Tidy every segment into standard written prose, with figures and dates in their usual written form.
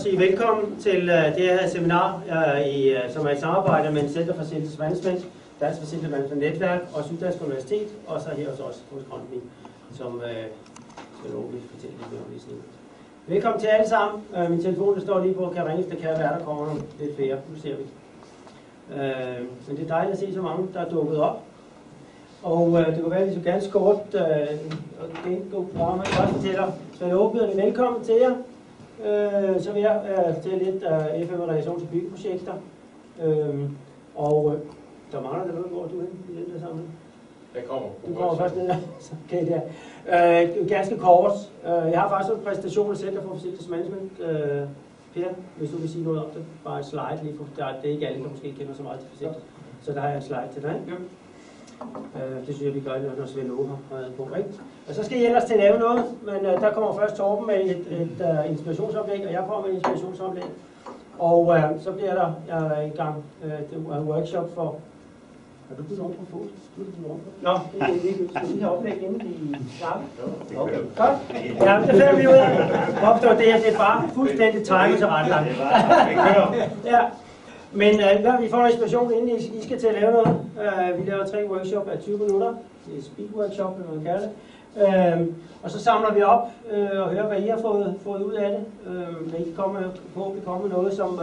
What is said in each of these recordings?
sige velkommen til det her seminar, som er i samarbejde med Center for Facilities Management, Dansk Facilities Management Netværk og Syddansk Universitet, og så her hos os hos Grundtvig, som skal vil fortælle lidt mere om det. Velkommen til alle sammen. Min telefon står lige på, kan ringes, det kan være, der kommer lidt flere. Nu ser vi. Men det er dejligt at se så mange, der er dukket op. Og det kunne være, at vi så ganske kort gennemgå programmet. Jeg også fortæller, så jeg byder det velkommen til jer. Så vil jeg fortælle lidt af FM i relation til byggeprojekter. Og der mangler der noget, hvor du er i den der sammenhæng. Jeg kommer. Du kommer først ned. Okay, der. Ganske kort. Jeg har faktisk en præsentation af Center for Facilities Management. Per, hvis du vil sige noget om det, bare et slide lige for. Det er ikke alle, der måske kender så meget til fysik. Så der har jeg et slide til dig. Ja. Det synes jeg, vi gør, når Svend Åge har været på. Ikke? Og så skal I ellers til at lave noget, men der kommer først Torben med et inspirationsoplæg, og jeg kommer med et inspirationsoplæg. Og så bliver der i gang en workshop for... Har du blevet nogen på fod? Nå, det er ikke. Skal vi have oplæg inden i starten? Okay. Godt. Ja, det finder vi ud af. Opstår det her, det er bare fuldstændig timet så ret langt. Ja. Men vi får en inspiration, inden I skal til at lave noget. Vi laver 3 workshop af 20 minutter. Det er speed workshop, vil man kalde det. Og så samler vi op og hører, hvad I har fået ud af det. Men I kan komme med noget, som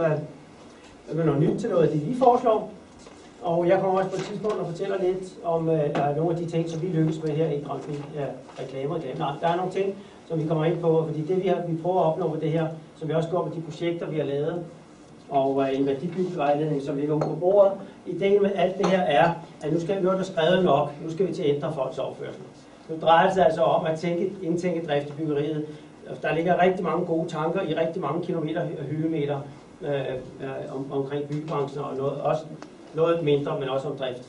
er noget nyt til noget af det, vi foreslår. Og jeg kommer også på et tidspunkt og fortæller lidt om nogle af de ting, som vi lykkes med her i Grundtvig. Ja, reklamer og der er nogle ting, som vi kommer ind på, fordi det vi prøver at opnå med det her, som vi også går med de projekter, vi har lavet, og en værdibyggevejledning, som ligger ude på bordet. Ideen med alt det her er, at nu er der skrevet nok, nu skal vi til at ændre folks opførsel. Nu drejer det sig altså om at indtænke drift i byggeriet. Der ligger rigtig mange gode tanker i rigtig mange kilometer hyldemeter omkring byggebranchen, og også noget mindre, men også om drift.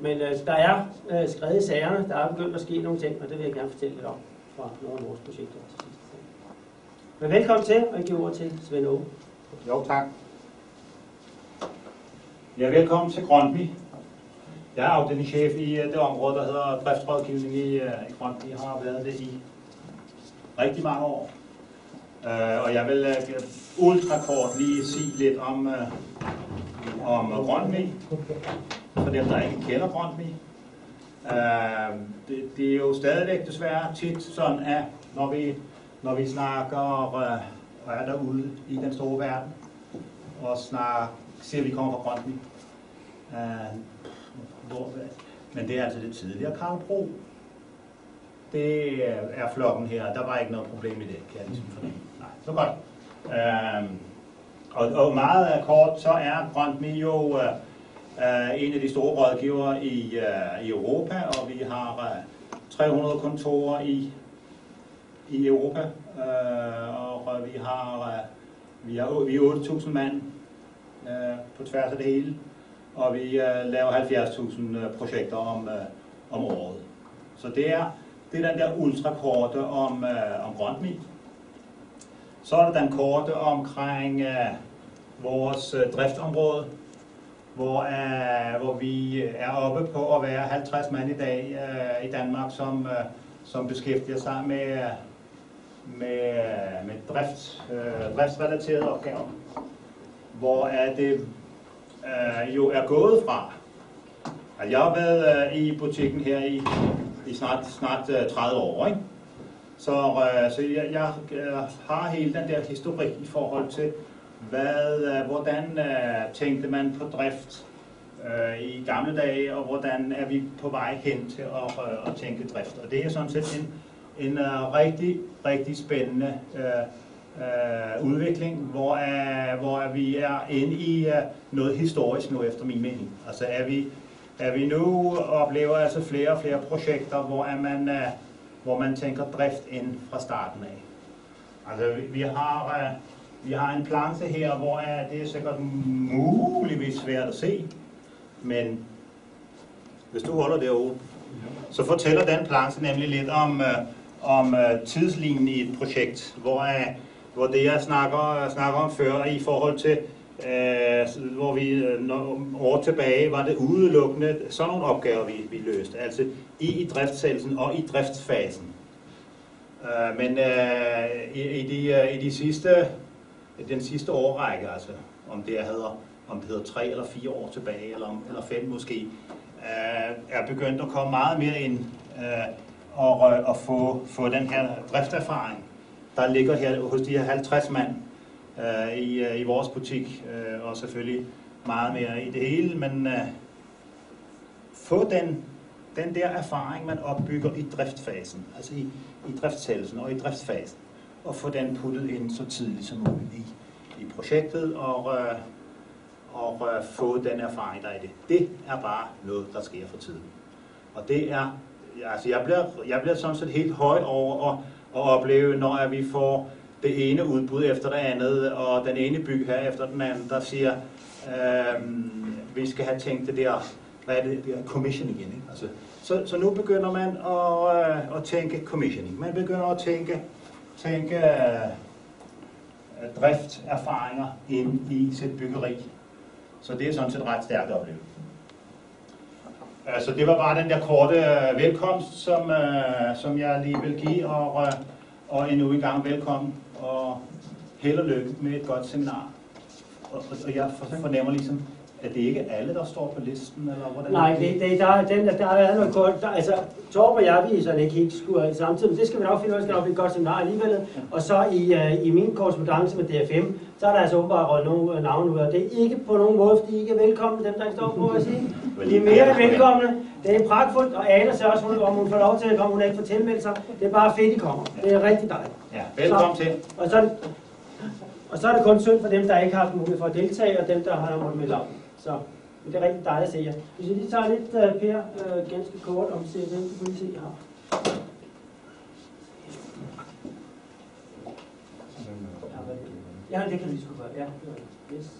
Men der er skrevet i sagerne, der er begyndt at ske nogle ting, og det vil jeg gerne fortælle lidt om fra nogle af vores projekter til sidst. Men velkommen til, og jeg giver ordet til Svend Åge. Jo, tak. Ja, velkommen til Grundtvig. Jeg er afdelingschef i det område, der hedder driftsrådgivning i Grundtvig. Jeg har været det i rigtig mange år. Og jeg vil ultrakort lige sige lidt om Grundtvig, for dem, der ikke kender Grundtvig. Det er jo stadigvæk desværre tit sådan, at når vi snakker og er derude i den store verden, og siger, at vi kommer fra Grundtvig. Men det er altså det tidligere Karlbro. Det er flokken her. Der var ikke noget problem i det, kan jeg ligesom fornemme. Nej, så godt. Og meget kort, så er Grundtvig jo en af de store rådgivere i Europa, og vi har 300 kontorer i Europa, og vi er 8.000 mand på tværs af det hele, og vi laver 70.000 projekter om året. Så det er den der ultrakorte om Grundtvig. Så er der den korte omkring vores driftsområde, hvor vi er oppe på at være 50 mand i dag i Danmark, som beskæftiger sig med driftsrelaterede opgaver. Hvor det jo er gået fra. Altså, jeg har været i butikken her i snart 30 år, ikke? Så jeg har hele den der historik i forhold til, hvordan tænkte man på drift i gamle dage, og hvordan er vi på vej hen til at tænke drift. Og det er sådan set en rigtig, rigtig spændende udvikling, hvor vi er inde i noget historisk nu, efter min mening. Altså er vi nu oplever altså flere og flere projekter, hvor man tænker drift ind fra starten af. Altså vi har en planche her, hvor det er sikkert muligvis svært at se, men hvis du holder derovre, så fortæller den planche nemlig lidt om tidslinjen i et projekt, hvor det jeg snakker om før i forhold til, hvor vi år tilbage var det udelukkende sådan nogle opgaver, vi løste, altså i driftsættelsen og i driftsfasen. Men i de sidste den sidste årrække, altså om det hedder 3 eller 4 år tilbage, eller 5 måske, er begyndt at komme meget mere ind og få den her drifterfaring, der ligger her hos de her 50 mand i vores butik, og selvfølgelig meget mere i det hele, men få den der erfaring, man opbygger i driftfasen, altså i driftsættelsen og i driftsfasen, og få den puttet ind så tidligt som muligt i projektet, og få den erfaring, der er i det. Det er bare noget, der sker for tiden. Og det er, altså jeg bliver sådan set helt høj over at opleve, når vi får det ene udbud efter det andet, og den ene bygherre efter den anden, der siger, vi skal have tænkt det der, hvad er det der commissioning igen, ikke? Altså, så nu begynder man at tænke commissioning. Man begynder at tænke drifterfaringer ind i sit byggeri. Så det er sådan set ret stærkt at opleve. Så det var bare den der korte velkomst, som jeg lige vil give, og endnu en gang velkommen, og held og lykke med et godt seminar. Og jeg fornemmer ligesom, at det ikke er alle, der står på listen, eller hvordan? Nej, der har været noget kort. Altså, Torben og jeg, vi er sådan ikke helt skulle samtidig, men det skal vi nok finde ud af, det skal nok blive et godt seminar alligevel. Ja. Og så i min korrespondance med DFM, så er der altså åbenbart røget nogle navne ud, og det er ikke på nogen måde, fordi I ikke er velkomne, dem der ikke står på at sige. De er mere velkomne. Det er pragtfuldt, og Anna siger også, om hun får lov til at komme, hun ikke får tilmeldt sig. Det er bare fedt, I kommer. Det er rigtig dejligt. Ja, velkommen til. Og så er det kun synd for dem, der ikke har haft mulighed for at deltage, og dem, der har måttet melde op. Så det er rigtig dejligt at se jer. Hvis vi lige tager lidt, Per, ganske kort om CFM, det kan vi se her. Ja, det kan vi sgu gøre. Ja, yes.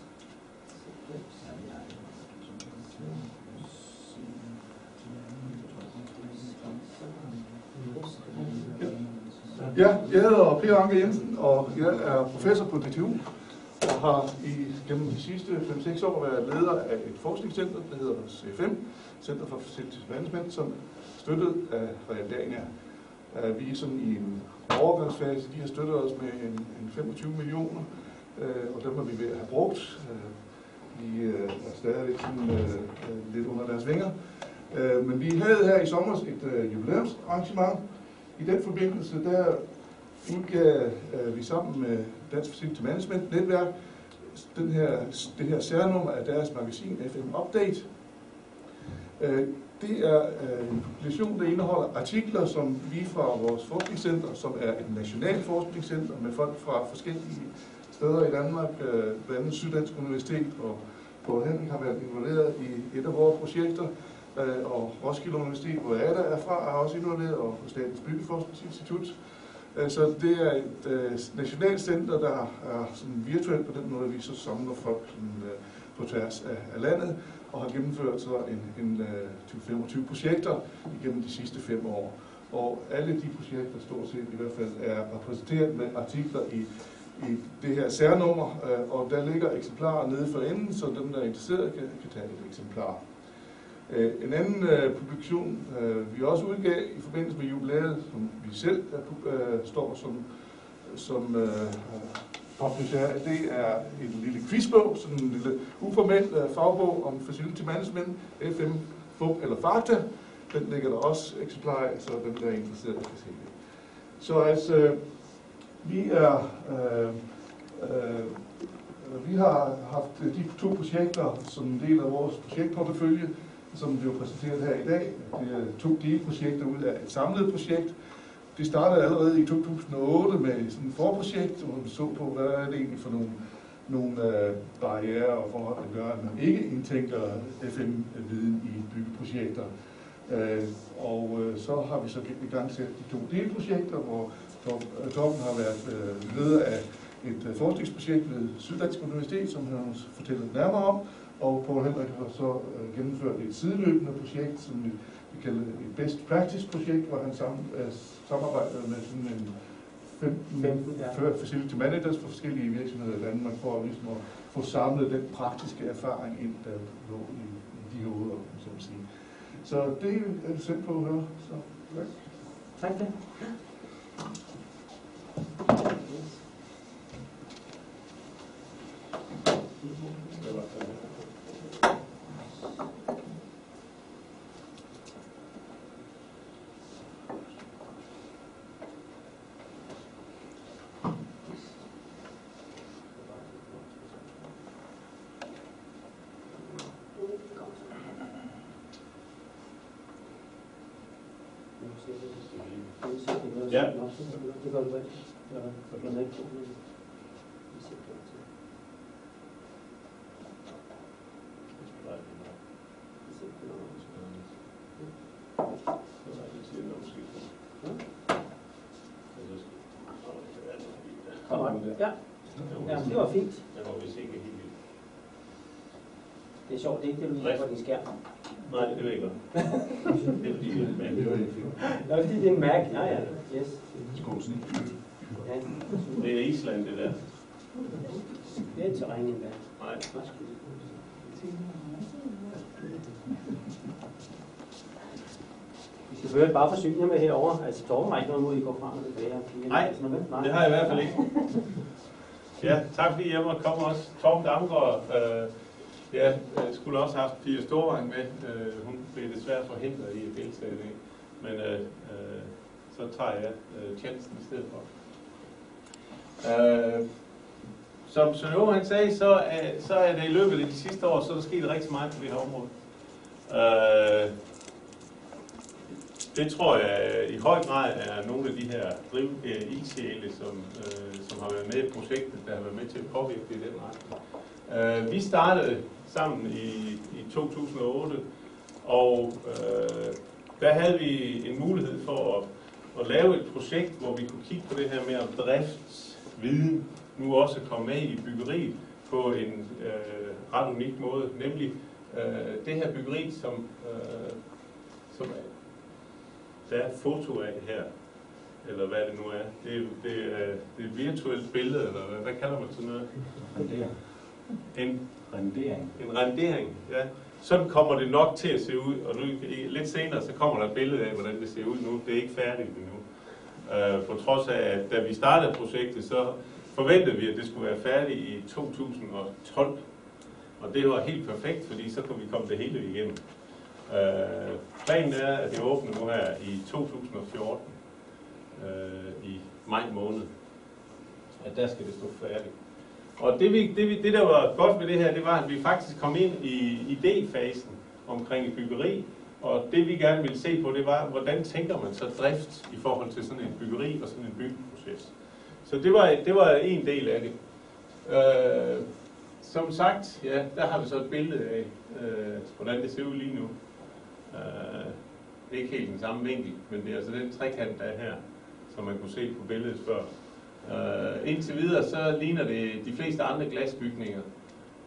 Ja, jeg hedder Per Anker Jensen, og jeg er professor på DTU, og har gennem de sidste 5-6 år været leder af et forskningscenter, der hedder CFM, Center for Facilities Management, som er støttet af Realdania. Vi er sådan i en overgangsfase. De har støttet os med en 25 millioner, og dem er vi ved at have brugt. Vi er stadig lidt under deres vinger. Men vi havde her i sommer et jubilæumsarrangement. I den forbindelse der udgav vi sammen med Dansk Facility Management Netværk det her særnummer af deres magasin FM Update. Det er en publikation, der indeholder artikler, som vi fra vores forskningscenter, som er et nationalt forskningscenter med folk fra forskellige steder i Danmark, blandt andet Syddansk Universitet og Poul Henrik har været involveret i et af vores projekter, og Roskilde Universitet, hvor Ada er fra, er også involveret, og Statens Byggeforskningsinstitut. Så det er et nationalt center, der er sådan virtuelt på den måde, vi så samler folk på tværs af landet, og har gennemført så en 25 projekter igennem de sidste 5 år. Og alle de projekter, stort set i hvert fald, er repræsenteret med artikler i det her særnummer, og der ligger eksemplarer nede for enden, så dem, der er interesseret, kan tage et eksemplar. En anden publikation, vi også udgav i forbindelse med jubilæet, som vi selv står som publisher, det er en lille quizbog, sådan en lille uformel fagbog om facility management, FM, FUP eller Fakta. Den ligger der også eksemplarer af, så dem, der er interesseret, kan se det. Så altså, vi har haft de 2 projekter som en del af vores projektportefølje, som blev præsenteret her i dag. Det er 2 delprojekter ud af et samlet projekt. Det startede allerede i 2008 med sådan et forprojekt, hvor vi så på, hvad er det egentlig for nogle barrierer og forhold, der gør, at man ikke indtænker FM-viden i byggeprojekter. Og så har vi så i gang sat de 2 delprojekter, hvor Torben har været leder af et forskningsprojekt ved Syddansk Universitet, som han fortæller nærmere om. Og Poul Henrik har så gennemført et sideløbende projekt, som vi kalder et best practice projekt, hvor han samarbejder med sådan en 15 facility managers for forskellige virksomheder i Danmark, for ligesom at få samlet den praktiske erfaring ind, der lå i de hoveder, som man siger. Så det er du sendt på at høre. Så, tak. Tak det. Ja. Det gør du vel. Ja. Ja, det var fint. Det er sjovt, det er ikke det, du viser på din skærm. Nej, det ved jeg godt. Det er fordi, det er en mærke. Ja, fordi det er en mærke. Ja, ja. Yes. Ja. Det er Island, det der. Det er terrænen der. Nej. Vi skal selvfølgelig bare forsyne jer med herovre. Altså, Torben har ikke noget mod, I går frem og tilbage. Nej, det har jeg i hvert fald ikke. Ja, tak fordi jeg måtte komme også. Torben Damgaard, jeg skulle også have haft Pia Storvang med. Hun blev desværre forhindret i at deltage i det. Men så tager jeg tjenesten i stedet for. Som Søren Johan sagde, så er det i løbet af de sidste år, så er der sket rigtig meget på det her område. Det tror jeg i høj grad er nogle af de her ildsjæle, som har været med i projektet, der har været med til at påvirke det i den retning. Vi startede sammen i 2008, og der havde vi en mulighed for at lave et projekt, hvor vi kunne kigge på det her med, om driftsviden nu også kom med i byggeriet på en ret unik måde, nemlig det her byggeri, som der er et foto af her, eller hvad det nu er. Det er et virtuelt billede, eller hvad kalder man sådan noget? En rendering. En rendering, ja. Sådan kommer det nok til at se ud, og nu, lidt senere så kommer der et billede af, hvordan det ser ud nu. Det er ikke færdigt endnu. På trods af, at da vi startede projektet, så forventede vi, at det skulle være færdigt i 2012. Og det var helt perfekt, fordi så kunne vi komme det hele igennem. Planen er, at det åbner nu her i 2014, i maj måned, at der skal det stå færdigt. Og det der var godt ved det her, det var, at vi faktisk kom ind i idéfasen omkring et byggeri, og det vi gerne ville se på, det var, hvordan tænker man så drift i forhold til sådan en byggeri og sådan en byggeproces. Så det var en del af det. Som sagt, ja, der har vi så et billede af, hvordan det ser ud lige nu. Det er ikke helt den samme vinkel, men det er altså den trekant, der er her, som man kunne se på billedet før. Indtil videre, så ligner det de fleste andre glasbygninger.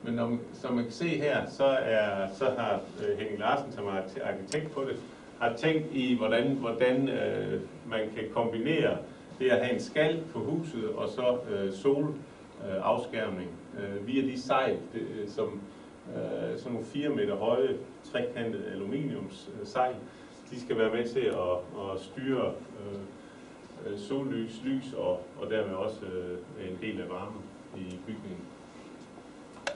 Men som man kan se her, så har Henning Larsen, som er arkitekt på det, har tænkt i, hvordan man kan kombinere det at have en skal på huset og så solafskærmning via de sejl, som sådan nogle 4 meter høje trekantede aluminiumssejl. De skal være med til at styre sollys og dermed også en del af varmen i bygningen.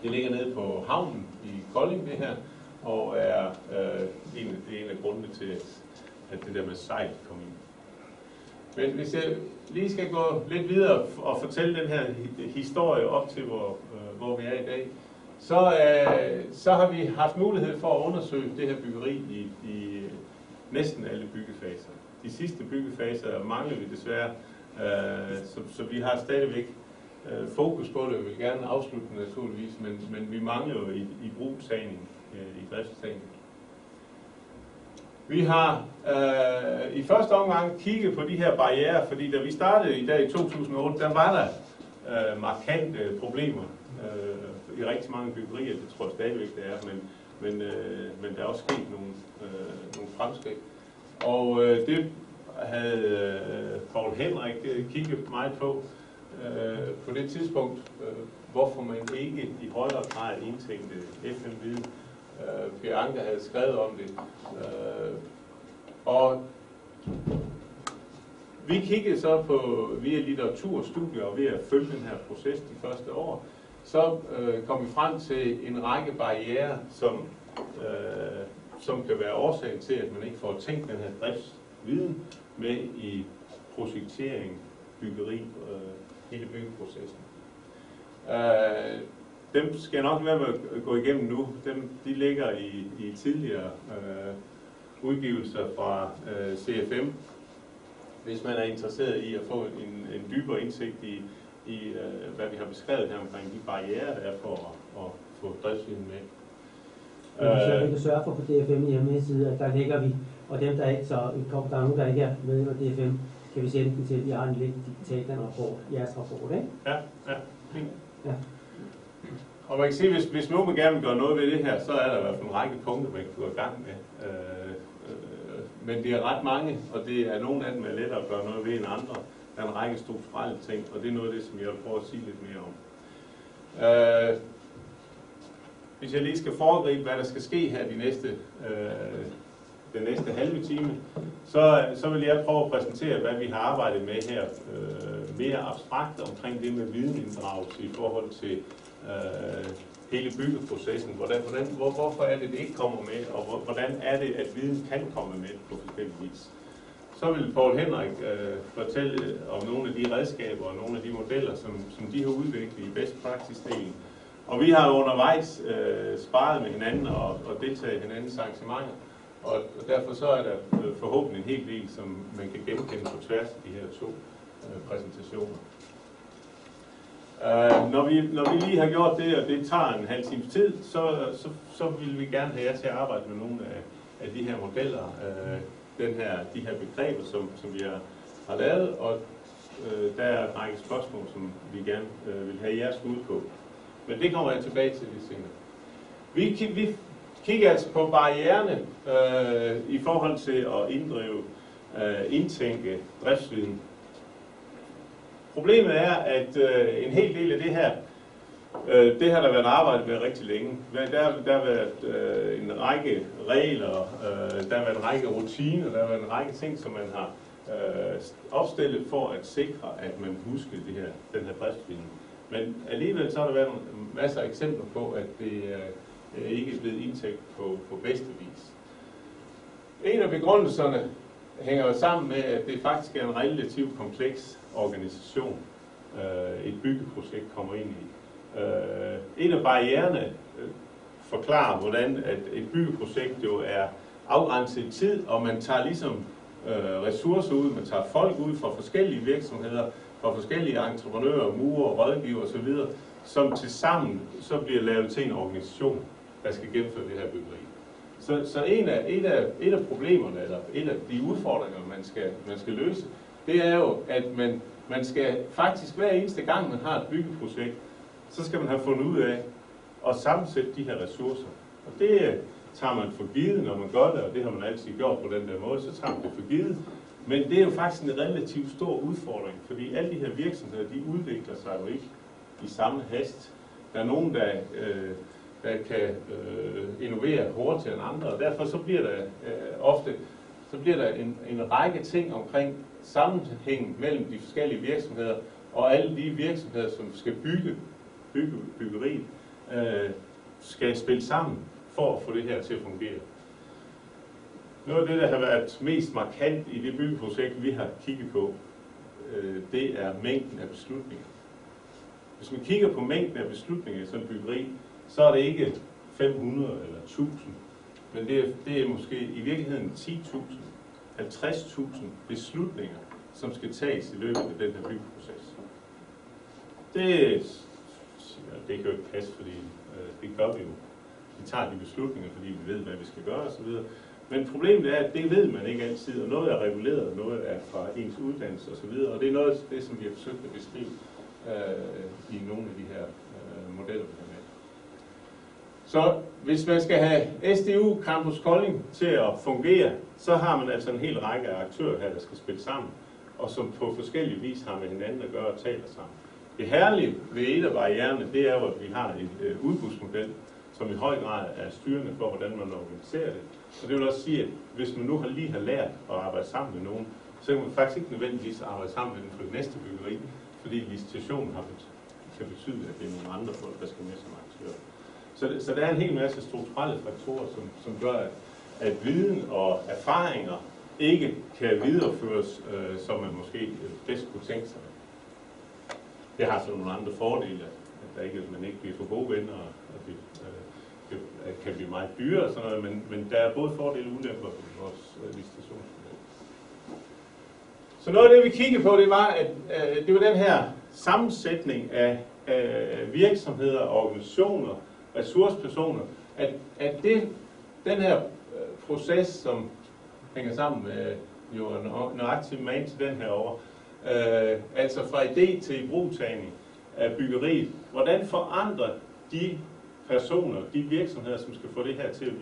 Det ligger nede på havnen i Kolding, det her, og er en af grundene til, at det der med sejl kom ind. Men hvis jeg lige skal gå lidt videre og fortælle den her historie op til, hvor vi er i dag, så har vi haft mulighed for at undersøge det her byggeri i næsten alle byggefaser. De sidste byggefaser mangler vi desværre, så vi har stadigvæk fokus på det, og vil gerne afslutte det naturligvis, men vi mangler jo i brugstagning, i driftstagning. Vi har i første omgang kigget på de her barrierer, fordi da vi startede i dag i 2008, der var der markante problemer i rigtig mange byggerier. Det tror jeg stadigvæk, det er, men der er også sket nogle fremskridt. Og det havde Poul Henrik kigget meget på det tidspunkt, hvorfor man ikke i højere grad indtænkte FM-viden. Per Anker havde skrevet om det. Og vi kiggede så på via litteraturstudier og ved at følge den her proces de første år, så kom vi frem til en række barrierer, som kan være årsagen til, at man ikke får tænkt den her driftsviden med i projektering, byggeri, hele byggeprocessen. Dem skal jeg nok være med at gå igennem nu. De ligger i tidligere udgivelser fra CFM. Hvis man er interesseret i at få en dybere indsigt i hvad vi har beskrevet her omkring de barrierer, der er for at få driftsviden med. Vi kan sørge for på DFM hjemmeside, at der ligger vi, og dem der ikke, så der er nogen, der ikke er med på DFM, kan vi sende den til. Vi har en lidt digital den rapport, jeres rapport, ikke? Ja, fint. Ja. Og man kan sige, hvis nogen gerne vil gøre noget ved det her, så er der i hvert fald en række punkter, man kan gå i gang med. Men det er ret mange, og det er nogle af dem er lettere at gøre noget ved end andre. Der er en række strukturelle ting, og det er noget af det, som jeg vil prøve at sige lidt mere om. Hvis jeg lige skal foregribe, hvad der skal ske her den næste halve time, så vil jeg prøve at præsentere, hvad vi har arbejdet med her mere abstrakt omkring det med videninddragelse i forhold til hele byggeprocessen. Hvorfor er det ikke kommer med, og hvordan er det, at viden kan komme med på forskellige vis. Så vil Poul Henrik fortælle om nogle af de redskaber og nogle af de modeller, som de har udviklet i best practice-delen. Og vi har undervejs sparet med hinanden og deltaget i hinandens arrangementer, og derfor så er der forhåbentlig en hel del, som man kan genkende på tværs af de her to præsentationer. Når vi lige har gjort det, og det tager en halv times tid, så vil vi gerne have jer til at arbejde med nogle af de her modeller, de her begreber, som vi har lavet, og der er en række spørgsmål, som vi gerne vil have jeres bud på. Men det kommer jeg tilbage til lidt senere. Vi kigger altså på barriererne i forhold til at indtænke driftsviden. Problemet er, at en hel del af det har der været arbejdet med rigtig længe. Der har været en række regler, der har været en række rutiner, der har været en række ting, som man har opstillet for at sikre, at man husker den her driftsviden. Men alligevel så har der været masser af eksempler på, at det ikke er blevet indtænkt på bedste vis. En af begrundelserne hænger jo sammen med, at det faktisk er en relativt kompleks organisation, et byggeprojekt kommer ind i. En af barriererne forklarer, hvordan at et byggeprojekt jo er afgrænset i tid, og man tager ligesom ressourcer ud, man tager folk ud fra forskellige virksomheder, fra forskellige entreprenører, murer, rådgiver osv., som til sammen så bliver lavet til en organisation, der skal gennemføre det her byggeri. Så et af problemerne, eller et af de udfordringer, man skal løse, det er jo, at man skal faktisk hver eneste gang, man har et byggeprojekt, så skal man have fundet ud af at sammensætte de her ressourcer. Og det tager man for givet, når man gør det, og det har man altid gjort på den der måde, så tager man det for givet. Men det er jo faktisk en relativt stor udfordring, fordi alle de her virksomheder, de udvikler sig jo ikke i samme hast. Der er nogen, der kan innovere hurtigere end andre, og derfor så bliver der ofte en række ting omkring sammenhængen mellem de forskellige virksomheder, og alle de virksomheder, som skal bygge byggeriet, skal spille sammen for at få det her til at fungere. Noget af det, der har været mest markant i det byggeprojekt, vi har kigget på, det er mængden af beslutninger. Hvis man kigger på mængden af beslutninger i sådan et byggeri, så er det ikke 500 eller 1000, men det er måske i virkeligheden 10.000, 50.000 beslutninger, som skal tages i løbet af den her byggeproces. Det kan jo ikke passe, fordi det gør vi jo. Vi tager de beslutninger, fordi vi ved, hvad vi skal gøre osv. Men problemet er, at det ved man ikke altid, og noget er reguleret, og noget er fra ens uddannelse osv. Og det er noget af det, som vi har forsøgt at beskrive i nogle af de her modeller, vi har med. Så hvis man skal have SDU Campus Kolding til at fungere, så har man altså en hel række af aktører her, der skal spille sammen, og som på forskellige vis har med hinanden at gøre og taler sammen. Det herlige ved et af barriererne, det er jo, at vi har en udbudsmodel, som i høj grad er styrende for, hvordan man organiserer det. Og det vil også sige, at hvis man nu lige har lært at arbejde sammen med nogen, så kan man faktisk ikke nødvendigvis arbejde sammen med den for det næste byggeri, fordi licitationen har kan betyde, at det er nogle andre folk, der skal med som aktører. Så der er en hel masse strukturelle faktorer, som gør, at viden og erfaringer ikke kan videreføres, som man måske bedst kunne tænke sig. Det har så nogle andre fordele, at man ikke bliver for gode venner, og det kan blive meget dyre og sådan noget, men der er både fordele og ulemper ved vores visitationsmodel. Så noget af det, vi kiggede på, det var, at det var den her sammensætning af virksomheder, organisationer, ressourcepersoner, at den her proces, som hænger sammen med jo nøjagtigt man til den her over, altså fra idé til ibrugtagning af byggeriet, hvordan forandrer de personer, de virksomheder, som skal få det her til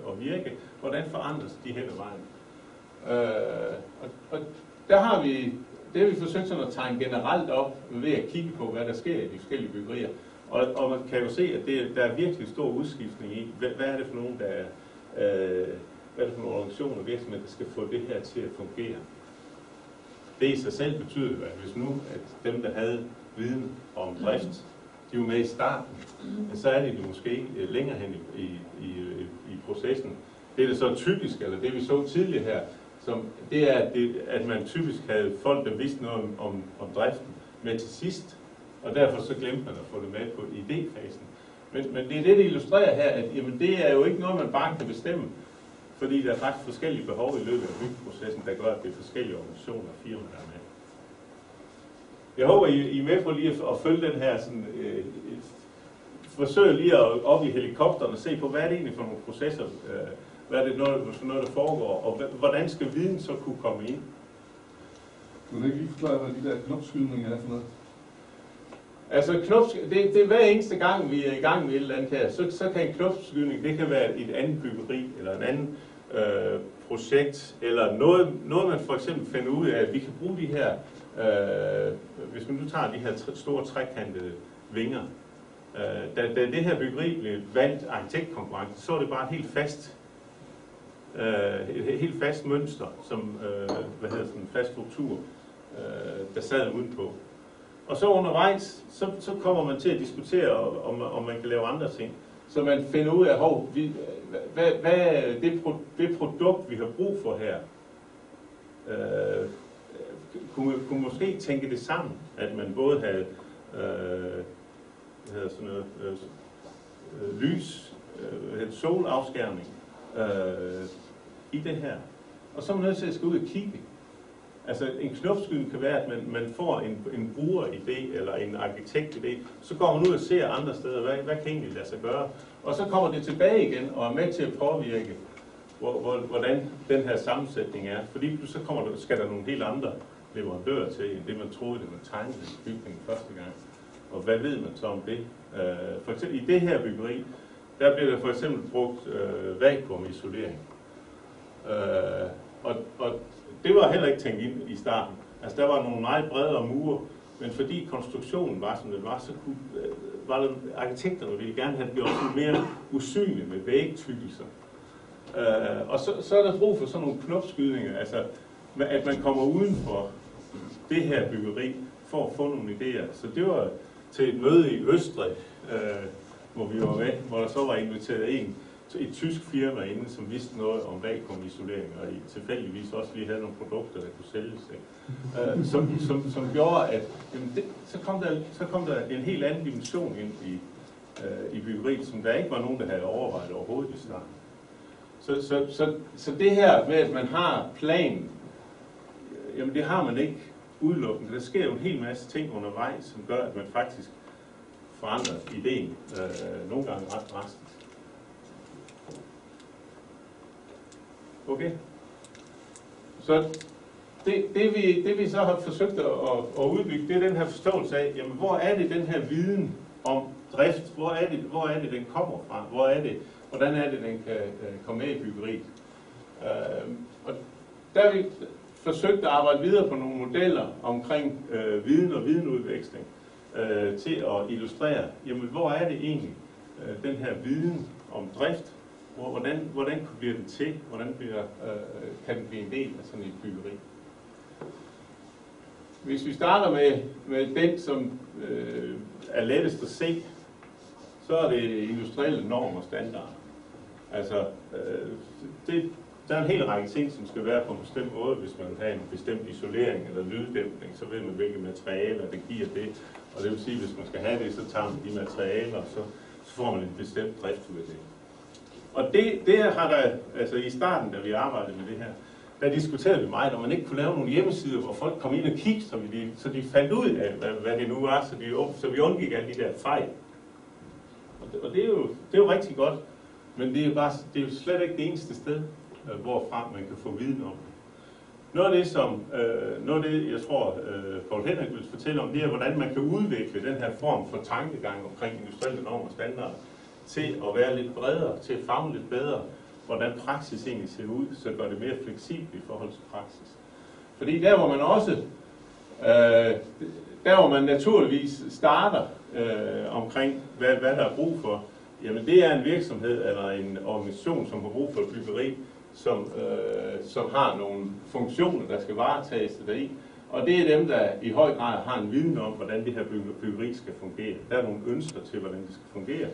at virke, hvordan forandres de hen ad vejen? Og der har vi forsøgt sådan at tegne generelt op ved at kigge på, hvad der sker i de forskellige byggerier. Og man kan jo se, at der er virkelig stor udskiftning i, hvad er det for nogen, hvad er det for nogle organisationer og virksomheder, der skal få det her til at fungere. Det i sig selv betyder, at hvis nu at dem, der havde viden om drift, de var med i starten, så er det måske længere hen i processen. Det er det så typisk, eller det vi så tidligere her, det er, at man typisk havde folk, der vidste noget om driften med til sidst, og derfor så glemte man at få det med på idéfasen. Men det er det illustrerer her, at jamen, det er jo ikke noget, man bare kan bestemme, fordi der er faktisk forskellige behov i løbet af byggeprocessen, der gør, at det er forskellige organisationer og firmaer, der er med. Jeg håber, I er med på lige at følge den her sådan, forsøg lige at op i helikopteren og se på, hvad er det egentlig for nogle processer, hvad er det noget, der foregår, og hvordan skal viden så kunne komme ind? Kunne du ikke lige forklare, hvad de der knopskydninger er for noget? Altså, det er hver eneste gang, vi er i gang med et eller andet her, så kan en knopskydning, det kan være et andet byggeri, eller en anden projekt, eller noget man for eksempel finder ud af, at vi kan bruge de her, hvis man nu tager de her store trekantede vinger. Da det her byggeri blev valgt arkitektkonkurrence, så var det bare et helt fast mønster, som en fast struktur, der sad udenpå. Og så undervejs, så kommer man til at diskutere, om man kan lave andre ting. Så man finder ud af, hvad det produkt, vi har brug for her, kunne måske tænke det sammen, at man både havde lys, solafskærmning i det her. Og så er man nødt til at skal ud og kigge. Altså en knopskydning kan være, at man får en brugeridé eller en arkitektidé, så går man ud og ser andre steder, hvad kan egentlig lade sig gøre. Og så kommer det tilbage igen og er med til at påvirke, hvordan den her sammensætning er. Fordi så skal der nogle helt andre leverandører til, end det man troede, det man tegnede i bygningen første gang. Og hvad ved man så om det? For eksempel i det her byggeri, der bliver der for eksempel brugt vakuumisolering. Og det var heller ikke tænkt ind i starten. Altså der var nogle meget bredere mure, men fordi konstruktionen var som den var, så var der arkitekterne ville gerne have gjort det mere usynligt med vægtykkelser. Og så er der brug for sådan nogle knopskydninger, altså at man kommer uden for det her byggeri for at få nogle idéer. Så det var til et møde i Østrig, hvor vi var med, hvor der så var inviteret et tysk firma inde, som vidste noget om vakuumisolering, og tilfældigvis også lige havde nogle produkter, der kunne sælges. Som gjorde, at jamen så kom der en helt anden dimension ind i byggeriet, som der ikke var nogen, der havde overvejet overhovedet i starten. Så det her med, at man har planen, jamen det har man ikke udelukkende. Der sker jo en hel masse ting undervejs, som gør, at man faktisk forandrer ideen, nogle gange ret drastisk. Okay? Så det vi så har forsøgt at udbygge, det er den her forståelse af, jamen hvor er det den her viden om drift, hvor er det den kommer fra, hvordan er det den kan komme med i byggeriet. Og der har vi forsøgt at arbejde videre på nogle modeller omkring viden og videnudveksling til at illustrere, jamen hvor er det egentlig den her viden om drift, hvordan bliver den til, hvordan kan den blive en del af sådan et byggeri. hvis vi starter med den, som er lettest at se, så er det industrielle normer og standarder. Altså, der er en hel række ting, som skal være på en bestemt måde. Hvis man vil have en bestemt isolering eller lyddæmpning, så ved man, hvilke materialer det giver det. Og det vil sige, at hvis man skal have det, så tager man de materialer, og så får man en bestemt drift ud af det. Og det har der, altså i starten, da vi arbejdede med det her, der diskuterede vi meget, om man ikke kunne lave nogle hjemmesider, hvor folk kom ind og kiggede, så de fandt ud af, hvad det nu var, så vi undgik alle de der fejl. Og det er jo rigtig godt, men det er jo slet ikke det eneste sted, hvorfra man kan få viden om det. Noget af det, jeg tror, Poul Henrik vil fortælle om, det er, hvordan man kan udvikle den her form for tankegang omkring industrielle normer og standarder til at være lidt bredere, til at favne lidt bedre, hvordan praksis egentlig ser ud, så gør det mere fleksibelt i forhold til praksis. Fordi der, hvor man også, der hvor man naturligvis starter omkring, hvad der er brug for, jamen det er en virksomhed eller en organisation, som har brug for et byggeri, som har nogle funktioner, der skal varetages deri. Og det er dem, der i høj grad har en viden om, hvordan det her byggeri skal fungere. Der er nogle ønsker til, hvordan det skal fungere.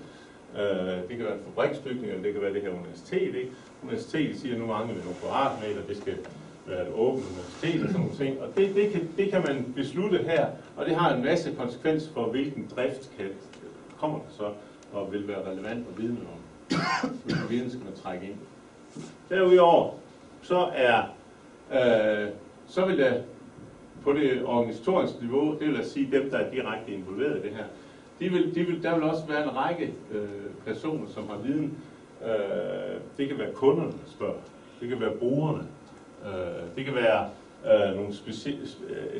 Det kan være en fabriksbygning, eller det kan være det her universitet. Ikke? Universitetet siger, nu mangler vi nogle kvadratmeter, det skal være et åbent universitet og sådan nogle ting. Og det kan man beslutte her, og det har en masse konsekvenser for, hvilken drift kommer der så, og vil være relevant at vide om. Hvilken viden skal man trække ind. Derudover, så vil der på det organisatoriske niveau, det vil sige dem, der er direkte involveret i det her, der vil også være en række personer, som har viden. Det kan være kunderne, der spørger. Det kan være brugerne. Det kan være nogle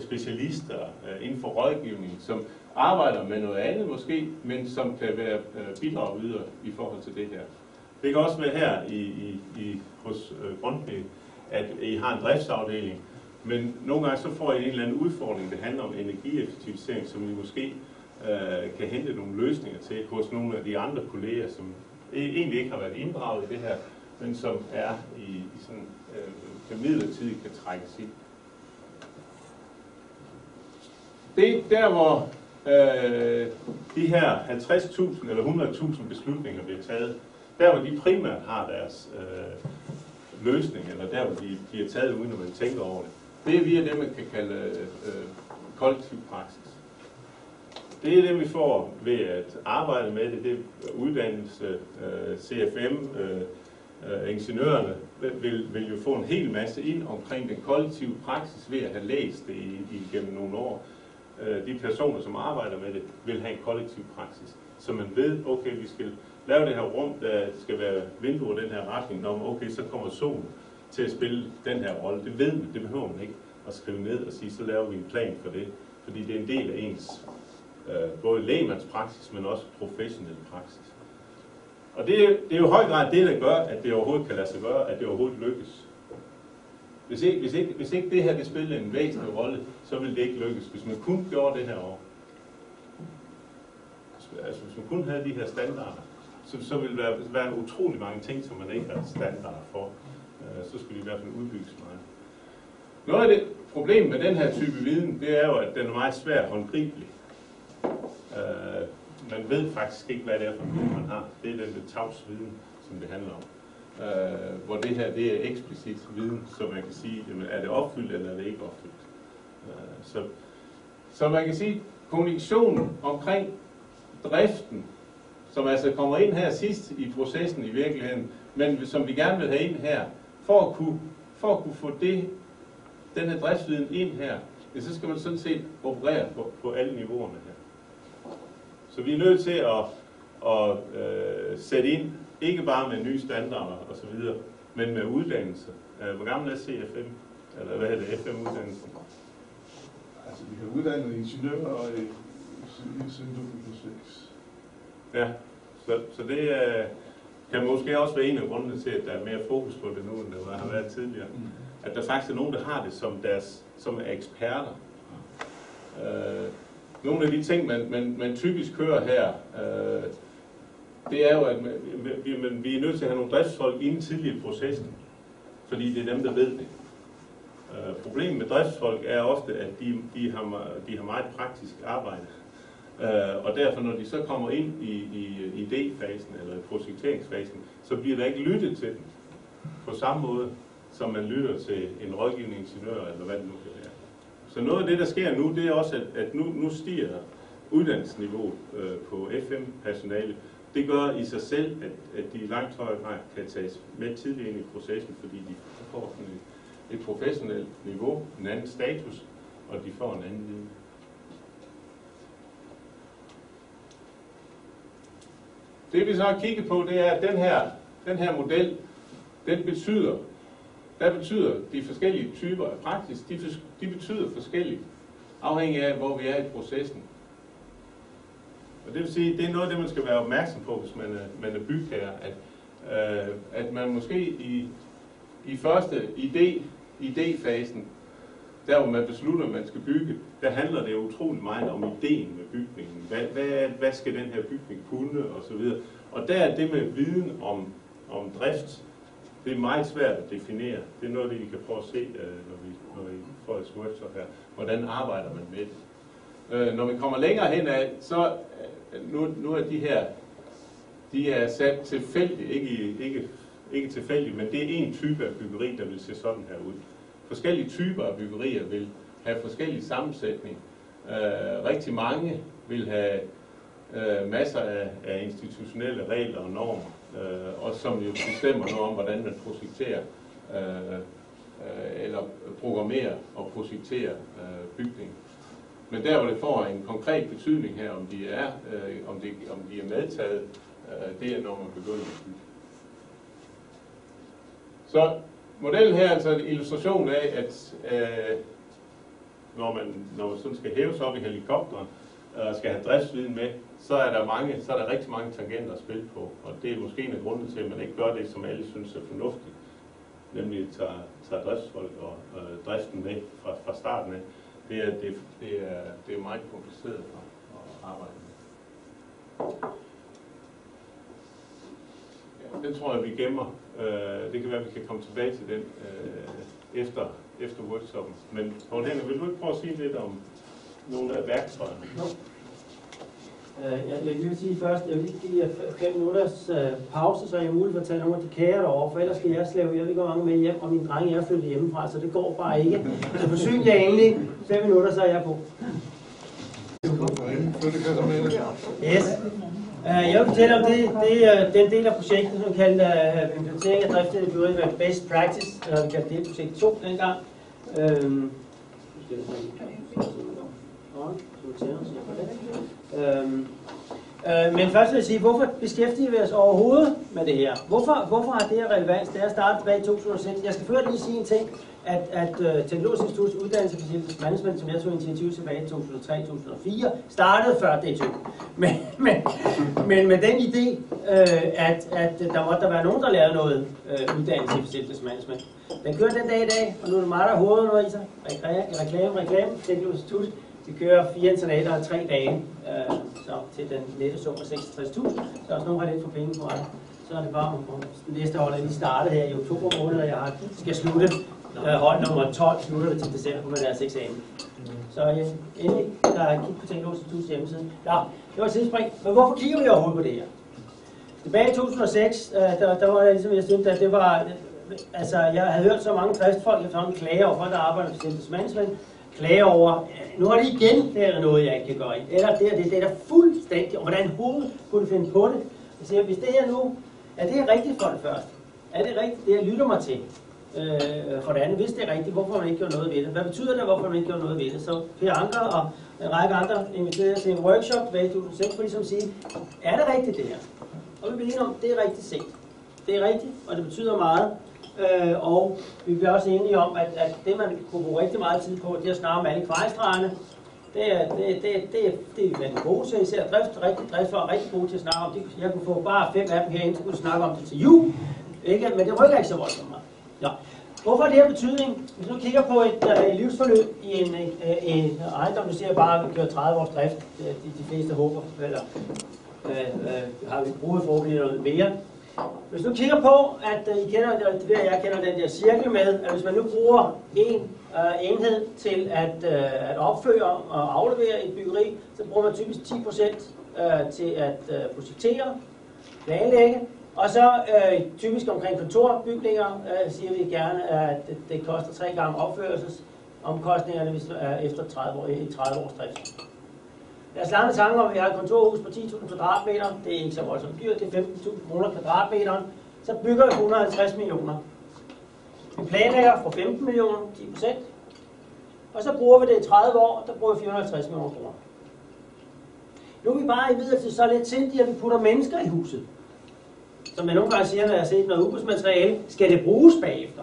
specialister inden for rådgivning, som arbejder med noget andet måske, men som kan være bidragydere i forhold til det her. Det kan også være her hos Grundtvig, at I har en driftsafdeling, men nogle gange så får I en eller anden udfordring, det handler om energieffektivisering, som I måske kan hente nogle løsninger til hos nogle af de andre kolleger, som egentlig ikke har været inddraget i det her, men som er i sådan midlertidigt kan trækkes ind. Det der, hvor de her 50.000 eller 100.000 beslutninger bliver taget, der hvor de primært har deres løsning, eller der hvor de bliver taget uden at man tænker over det, det er via det, man kan kalde kollektiv praksis. Det er det, vi får ved at arbejde med det. Det er uddannelse, CFM, ingeniørerne vil jo få en hel masse ind omkring den kollektive praksis ved at have læst det igennem nogle år. De personer, som arbejder med det, vil have en kollektiv praksis. Så man ved, okay, vi skal lave det her rum, der skal være vinduer i den her retning. Okay, så kommer solen til at spille den her rolle. Det ved man, det behøver man ikke at skrive ned og sige, så laver vi en plan for det. Fordi det er en del af ens både lægmandspraksis, men også professionel praksis. Og det er jo i høj grad det, der gør, at det overhovedet kan lade sig gøre, at det overhovedet lykkes. Hvis ikke det her det spiller en væsentlig rolle, så vil det ikke lykkes. Hvis man kun gjorde det her over. Altså hvis man kun havde de her standarder, så ville der være utrolig mange ting, som man ikke har standarder for. Så skulle de i hvert fald udbygges meget. Noget af det problem med den her type viden, det er jo, at den er meget svær håndgribelig. Man ved faktisk ikke, hvad det er for en viden, man har. Det er den tavs viden, som det handler om. Hvor det her, det er eksplicit viden, så man kan sige, jamen, er det opfyldt, eller er det ikke opfyldt. Så man kan sige, kommunikationen omkring driften, som altså kommer ind her sidst i processen i virkeligheden, men som vi gerne vil have ind her, for at kunne få den her driftsviden ind her, ja, så skal man sådan set operere på alle niveauerne her. Så vi er nødt til at sætte ind, ikke bare med nye standarder osv., men med uddannelse. Hvor gammel er CFM? Eller hvad hedder det? FM-uddannelsen? Altså, vi har uddannet ingeniører i 2006. Ja, så det kan måske også være en af grundene til, at der er mere fokus på det nu, end der har været tidligere. At der faktisk er nogen, der har det som er eksperter. Nogle af de ting, man typisk kører her, det er jo, at vi er nødt til at have nogle driftsfolk inden tidligt i processen, fordi det er dem, der ved det. Problemet med driftsfolk er ofte, at de har meget praktisk arbejde. Og derfor, når de så kommer ind i idéfasen eller projekteringsfasen, så bliver der ikke lyttet til dem på samme måde, som man lytter til en rådgivende ingeniør, eller hvad det nu kan være. Så noget af det, der sker nu, det er også, at nu stiger uddannelsesniveauet på FM-personale. Det gør i sig selv, at de i langt højere grad kan tages med tidligt ind i processen, fordi de får sådan et professionelt niveau, en anden status, og de får en anden viden. Det vi så har kigget på, det er, at den her model, der betyder de forskellige typer af praksis, de betyder forskelligt, afhængig af, hvor vi er i processen. Og det vil sige, det er noget af det, man skal være opmærksom på, hvis man er bygherre, at man måske i første idéfasen, der hvor man beslutter, at man skal bygge, der handler det utrolig meget om ideen med bygningen. Hvad skal den her bygning kunne, og så videre. Og der er det med viden om drift, det er meget svært at definere. Det er noget, det I kan prøve at se, når vi får et workshop her. Hvordan arbejder man med det? Når vi kommer længere hen af, så nu er de er sat tilfældigt, ikke tilfældigt, men det er en type af byggeri, der vil se sådan her ud. Forskellige typer af byggerier vil have forskellige sammensætning. Rigtig mange vil have masser af institutionelle regler og normer, og som jo bestemmer noget om, hvordan man projekterer eller programmerer og projekterer bygningen. Men der, hvor det får en konkret betydning her, om de er medtaget, det er, når man begynder at bygge. Så modellen her er altså en illustration af, at når man sådan skal hæves op i helikopteren og skal have driftsviden med, så er der rigtig mange tangenter at spille på. Og det er måske en af grundene til, at man ikke gør det, som alle synes er fornuftigt. Nemlig tager driftsfolk og driften med fra starten af. Det er meget kompliceret at arbejde med. Ja, den tror jeg, vi gemmer. Det kan være, at vi kan komme tilbage til den efter workshoppen. Men Poul Henrik, vil du ikke prøve at sige lidt om nogle af værktøjerne? No. Jeg vil sige først, jeg vil lige give jer 5 minutters pause, så er jeg muligt for at tage nogle af de kager derovre, for ellers skal jeg slæve, jeg ved ikke, hvor mange med hjem, og mine drenge er flyttet hjemmefra, så det går bare ikke. Så forsyn jeg egentlig 5 minutter, så er jeg på. Yes. Jeg vil fortælle om den del af projektet, som kalder implementering af driftet byggeri med best practice, eller vi kaldte det projekt 2 dengang. Men først vil jeg sige, hvorfor beskæftiger vi os overhovedet med det her? Hvorfor har det her relevans? Det er startet tilbage i 2006. Jeg skal først lige sige en ting, at Teknologisk Instituts uddannelse for management, som jeg tog initiativ tilbage i 2003-2004, startede før det tog. Men med den idé, at der måtte være nogen, der lavede noget uddannelse i facilitetmanagement. Den kører den dag i dag, og nu er det meget, der hovedunderviser. Reklame, Teknologisk Institut. Vi kører 4 internater og 3 dage, så til den nette sum af 66.000. Så også nogen har lidt for penge på det. Så er det bare om næste hold, lige startet her i oktober måned, og jeg skal slutte hold nummer 12, slutter det til december med deres eksamen. Så endelig, der er kigget på Teknologisk Instituts hjemmeside. Ja, det var et tidsspring. Men hvorfor kigger vi overhovedet på det her? Tilbage i 2006, der var det ligesom, jeg synes, at det var, altså jeg havde hørt så mange driftsfolk efterhånden klage over folk, der arbejder med facilitetmanagement, klage over, nu er det igen, der er noget, jeg ikke kan gøre i. Eller det er der fuldstændig, og hvordan hovedet kunne finde på det. Jeg siger, hvis det her nu, er det rigtigt for det første? Er det rigtigt, det jeg lytter mig til? For det andet, hvis det er rigtigt, hvorfor man ikke gjort noget ved det? Hvad betyder det, hvorfor man ikke gjort noget ved det? Så Per Anker og en række andre inviterede til en workshop tilbage i 2006, for ligesom at sige, er det rigtigt det her? Og vi bliver enige om, det er rigtigt set. Det er rigtigt, og det betyder meget. Og vi bliver også enige om, at det man kunne bruge rigtig meget tid på, det er at snakke om alle kvejstregerne. Det er vi blandt gode til, især drift var rigtig gode til at snakke om det. Jeg kunne få bare 5 af dem herinde, så kunne snakke om det til jul. Ikke? Men det rykker ikke så voldsomt meget. Ja. Hvorfor er det her betydning? Hvis du kigger på et livsforløb i en ejendom, du siger bare, at vi kører 30 års drift, de fleste håber, eller har vi brugt forhåbentlig noget mere. Hvis du kigger på, at I kender det der, jeg kender den der cirkel med, at hvis man nu bruger en enhed til at opføre og aflevere et byggeri, så bruger man typisk 10% til at projektere, planlægge, og så typisk omkring kontorbygninger siger vi gerne, at det koster 3 gange opførelsesomkostningerne efter 30 års drift. Lad os lade med tanke om, at vi har et kontorhus på 10.000 kvadratmeter. Det er ikke så voldsomt dyrt, det er 15.000 kroner kvadratmeteren. Så bygger vi 150 millioner. Vi planlægger for 15 millioner, 10%. Og så bruger vi det i 30 år, der bruger vi 450 millioner kroner. Nu er vi bare i videre til så lidt sindige, at vi putter mennesker i huset. Som jeg nogle gange siger, når jeg har set noget udbudsmateriale, skal det bruges bagefter.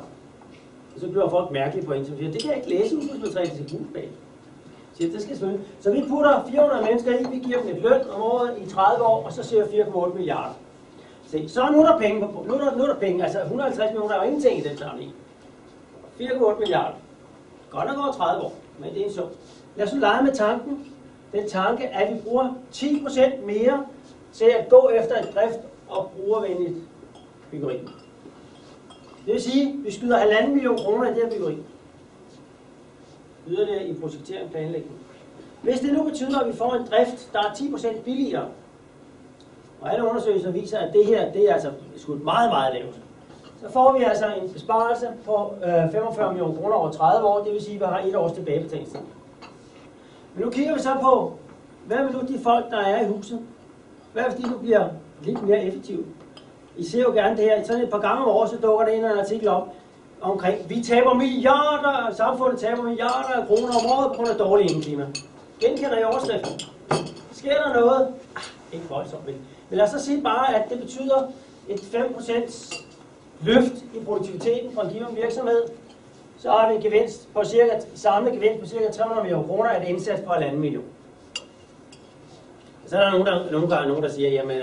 Og så bliver folk mærkelige på en, som siger, det kan jeg ikke læse udbudsmateriale, det skal bruges bagefter. Det skal selvfølgelig. Så vi putter 400 mennesker i, vi giver dem et løn om året i 30 år, og så siger vi 4,8 milliarder. Se, så nu er der penge på, nu er der penge, altså 150 millioner er jo ingenting i den sammenhæng. 4,8 milliarder. Godt nok over 30 år, men det er en sum. Lad os lege med tanken. Den tanke, at vi bruger 10% mere til at gå efter et drift- og brugervenligt byggeri. Det vil sige, at vi skyder 1,5 million kroner i det her byggeri. Yderligere i projektering og planlægning. Hvis det nu betyder, at vi får en drift, der er 10% billigere, og alle undersøgelser viser, at det her det er altså skudt meget, meget lavt, så får vi altså en besparelse på 45 millioner kroner over 30 år, det vil sige, at vi har 1 års tilbagebetalingstid. Men nu kigger vi så på, hvad vil nu de folk, der er i huset? Hvad hvis de nu bliver lidt mere effektive? I ser jo gerne det her, sådan et par gange om året, så dukker der en artikel op, omkring, vi taber milliarder, samfundet taber milliarder af kroner om året på grund af dårlig indeklima. Genkender I overskriften? Sker der noget? Ikke voldsomt, men lad os så sige bare, at det betyder et 5% løft i produktiviteten for en given virksomhed. Så har vi en gevinst på samlet gevinst på cirka 300 millioner kroner af et indsats på 1,5 million. Så er der nogen, der siger, jamen,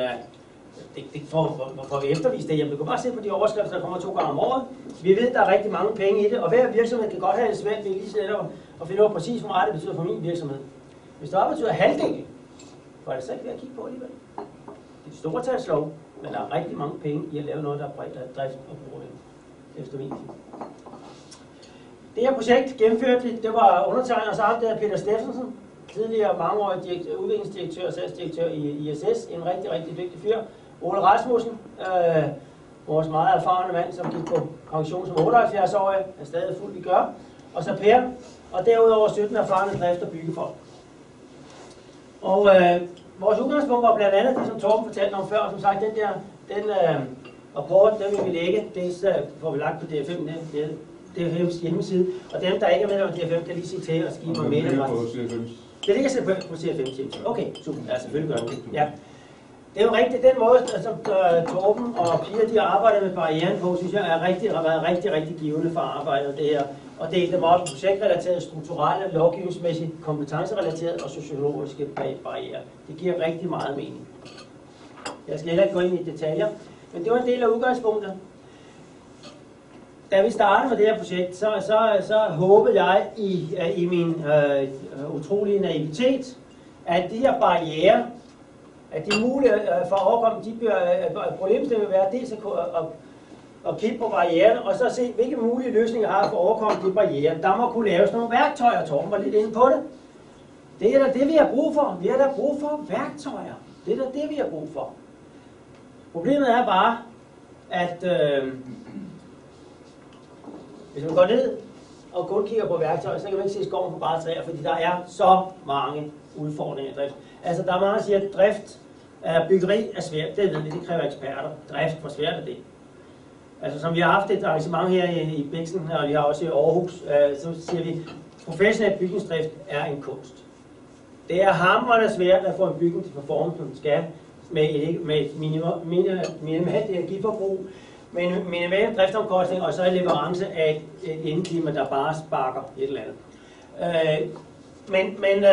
hvorfor vi eftervise det? Jamen, du kan bare se på de overskrifter, der kommer 2 gange om året. Vi ved, at der er rigtig mange penge i det, og hver virksomhed kan godt have det svært ved lige netop at finde ud af præcis, hvor meget det betyder for min virksomhed. Hvis det betyder halvdelen, så er det så ikke ved at kigge på alligevel. Det er et stort talslov, men der er rigtig mange penge i at lave noget, der er bredt af drift og brugervenligt, efter min tid. Det her projekt gennemførte, det var undertegnet og sammen der Peter Steffensen, tidligere mangeårig udviklingsdirektør og salgsdirektør i ISS, en rigtig, rigtig dygtig fyr. Ole Rasmussen, vores meget erfarne mand, som gik på pension som 78-årig, er stadig fuldt i gør. Og så Per, og derudover 17 erfarne drift- og byggefolk. Og vores udgangspunkt var blandt andet det, som Torben fortalte om før, og som sagt, den rapport, den vil vi lægge, det får vi lagt på DF5's hjemmeside, og dem, der ikke er med på DF5, kan lige sige til og skrive mig med. Det ligger selvfølgelig på CF5. Okay, super. Ja, selvfølgelig gør det. Ja. Det er jo rigtigt, den måde, som Torben og Pia, de arbejder med barrieren på, synes jeg har været rigtig givende for arbejdet det her. Og dele dem op i projektrelaterede, strukturelle, lovgivningsmæssigt, kompetencerelaterede og sociologiske barrierer. Det giver rigtig meget mening. Jeg skal heller ikke gå ind i detaljer, men det var en del af udgangspunktet. Da vi startede med det her projekt, så håbede jeg i min utrolige naivitet, at de her barrierer, at de mulige for at overkomme de problemstillinger vil være dels at kigge på barriererne, og så se, hvilke mulige løsninger har for at overkomme de barrierer. Der må kunne laves nogle værktøjer, Torben var lidt inde på det. Det er da det, vi har brug for. Vi har da brug for værktøjer. Det er da det, vi har brug for. Problemet er bare, at hvis man går ned og kun kigger på værktøjer, så kan man ikke se skoven på bare træer, fordi der er så mange udfordringer i drift. Altså, der er mange, der siger, at drift af byggeri er svært. Det ved vi, det kræver eksperter. Drift, hvor svært er det? Altså, som vi har haft et arrangement her i Bæksen, og vi har også i Aarhus, så siger vi, professionel bygningsdrift er en kunst. Det er hamrende svært at få en bygning til performance, som den skal, med et minimalt energiforbrug, med en minimal driftomkostning, og så en leverance af et indeklima, der bare sparker et eller andet. Men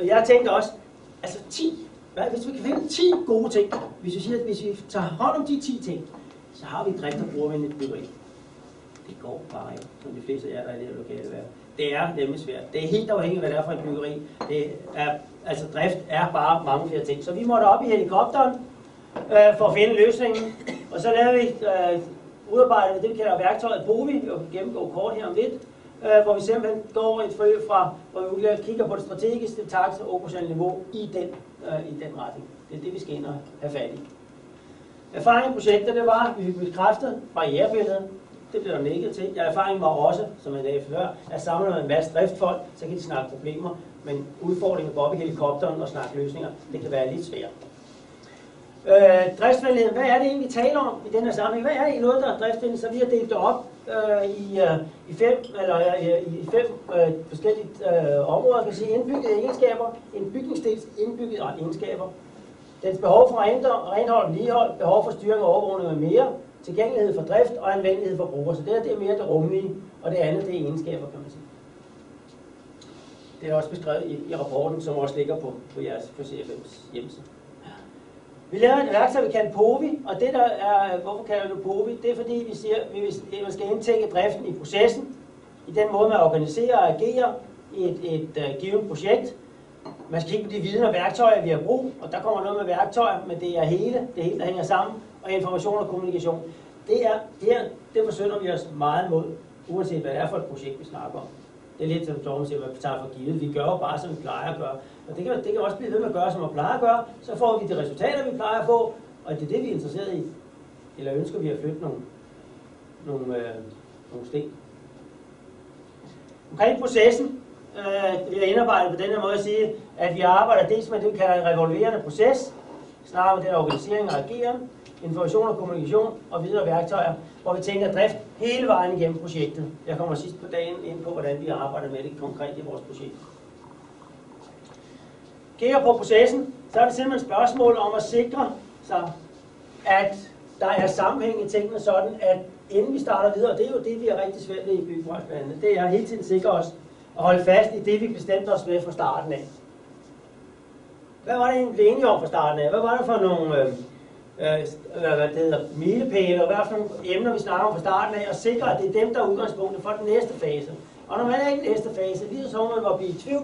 jeg tænkte også, altså 10, hvis vi kan finde 10 gode ting, hvis vi tager hånd om de 10 ting, så har vi drift og brugervenligt byggeri. Det går bare ikke, som de fleste af jer, der er i det her lokale værd. Det er nemlig svært. Det er helt afhængigt, hvad det er for et byggeri. Altså drift er bare mange flere ting. Så vi måtte op i helikopteren for at finde løsningen. Og så laver vi udarbejdet det, vi kalder værktøjet POVI, og vi gennemgår kort her om lidt, hvor vi simpelthen går et forløb fra, hvor vi kigger på det strategiske, takt- og operationelle niveau i den retning. Det er det, vi skal ind og have fat i. Erfaringen i projektet, det var, at vi bekræftede barrierebilledet. Det blev der nikket til. Erfaringen var også, som jeg sagde før, at samle med en masse driftfolk, så kan de snakke problemer, men udfordringen går op i helikopteren og snakke løsninger, det kan være lidt svært. Driftsvenlighed, hvad er det egentlig, vi taler om i den her sammenhæng? Hvad er det noget, der er driftsvenlighed? Så vi har delt det op i fem forskellige områder, kan sige indbyggede egenskaber, en bygningsdels indbyggede egenskaber, dens behov for renhold og vedligehold, behov for styring og overvågning med mere, tilgængelighed for drift og anvendelighed for brugere. Så det er mere det rumlige, og det andet det er egenskaber, kan man sige. Det er også beskrevet i rapporten, som også ligger på jeres CFM's hjemmeside. Vi laver et værktøj, vi kalder POVI, og det der er, hvorfor kalder vi det POVI? Det er fordi, vi siger, at man skal indtænke driften i processen, i den måde, man organiserer og agerer i et givet projekt. Man skal kigge på de viden og værktøjer, vi har brug, og der kommer noget med værktøjer, men det er hele, der hænger sammen, og information og kommunikation. Det forsøger vi os meget mod, uanset hvad det er for et projekt, vi snakker om. Det er lidt som Torben siger, hvad vi tager for givet. Vi gør jo bare, som vi plejer at gøre. Og det kan også blive ved med at gøre, som vi plejer at gøre. Så får vi de resultater, vi plejer at få, og det er det, vi er interesseret i. Eller ønsker vi at flytte nogle sten. Omkring processen, vi har indarbejdet på den her måde at sige, at vi arbejder dels med det, vi kalder en revolverende proces, snarere med den organisering og ageren, information og kommunikation og videre værktøjer, hvor vi tænker drift hele vejen igennem projektet. Jeg kommer sidst på dagen ind på, hvordan vi arbejder med det konkret i vores projekt. Kigger på processen, så er det simpelthen et spørgsmål om at sikre sig, at der er sammenhæng i tingene sådan, at inden vi starter videre, det er jo det, vi er rigtig svært ved i byggebranchen, det er hele tiden sikre os at holde fast i det, vi bestemte os med fra starten af. Hvad var det egentlig, vi blev enige om fra starten af? Hvad var det for nogle milepæle, og hvad for nogle emner, vi snakker om fra starten af, og sikre, at det er dem, der er udgangspunktet for den næste fase. Og når man er i den næste fase, lige så man var blive i tvivl,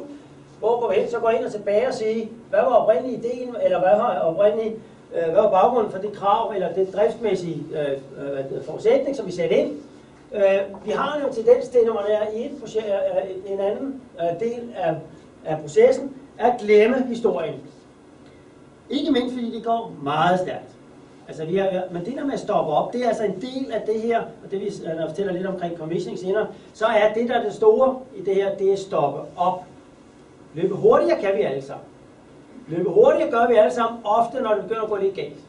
hvor går vi hen, så går ind og tilbage og sige, hvad var oprindelig ideen, eller hvad var baggrunden for det krav, eller det driftsmæssige forudsætning, som vi satte ind. Vi har jo en tendens til, når man er i en anden del af processen, at glemme historien. Ikke mindst fordi det går meget stærkt. Altså, men det der med at stoppe op, det er altså en del af det her, og det vi fortæller lidt omkring commissioning senere, så er det, der er det store i det her, det er stoppe op. Løbe hurtigere kan vi alle sammen. Løbe hurtigere gør vi alle sammen, ofte når det begynder at gå lidt galt.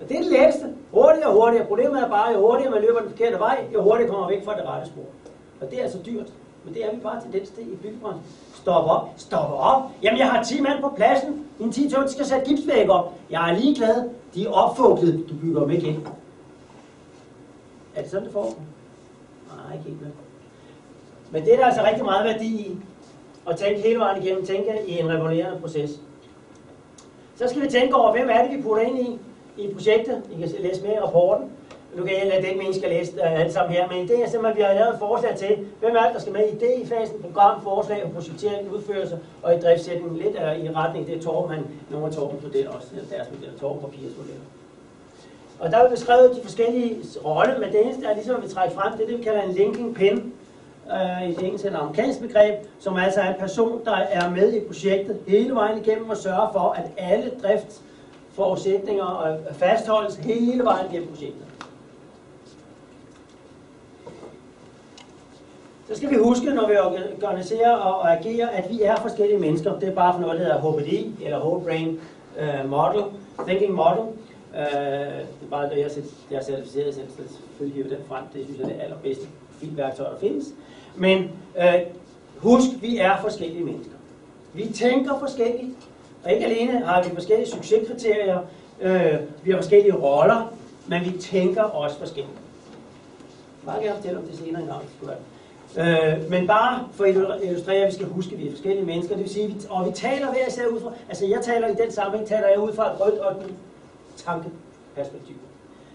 Og det er det letteste. Hurtigere og hurtigere. Problemet er bare, jo hurtigere man løber den forkerte vej, jo hurtigere kommer væk fra det rette spor. Og det er altså dyrt. Men det er vi bare tendens til i byggebranchen. Stop op. Stop op. Jamen, jeg har 10 mand på pladsen. Dine 10 tønder skal sætte gipsvæg op. Jeg er ligeglad. De er opfuglet. Du bygger dem ikke ind. Er det sådan, det foregår? Nej, ikke helt. Men det er der altså rigtig meget værdi i. At tænke hele vejen igennem. Tænke i en revoluerende proces. Så skal vi tænke over, hvem er det, vi putter ind i projektet. I kan læse mere i rapporten. Nu kan jeg lade den mening skal læse alt sammen her, men det er simpelthen, at vi har lavet et forslag til, hvem er det, der skal med i det i fasen, program, forslag og projektering, udførelse og i driftsætning. Lidt i retning, det er Torben, nogle af Torbens modeller også, deres modeller, Torben Papirs modeller. Og der er beskrevet de forskellige roller, men det eneste er ligesom, at vi trækker frem, det er det, vi kalder en linking pin, i det engelske eller amerikanske begreb, som altså er en person, der er med i projektet hele vejen igennem og sørger for, at alle driftsforudsætninger fastholdes hele vejen igennem projektet. Så skal vi huske, når vi organiserer og agerer, at vi er forskellige mennesker. Det er bare for noget, der hedder HBD, eller Whole Brain Model, Thinking Model. Det er bare det, jeg har certificeret, så selvfølgelig hiver den frem. Det synes jeg er det allerbedste filværktøj, der findes. Men husk, vi er forskellige mennesker. Vi tænker forskelligt, og ikke alene har vi forskellige succeskriterier, vi har forskellige roller, men vi tænker også forskelligt. Jeg vil meget gerne fortælle om det senere i dag, det skulle være. Men bare for at illustrere, at vi skal huske, at vi er forskellige mennesker. Det vil sige, og vi taler hver især ud fra, altså jeg taler i den sammenhæng, taler jeg ud fra et rødt og et tankeperspektiv.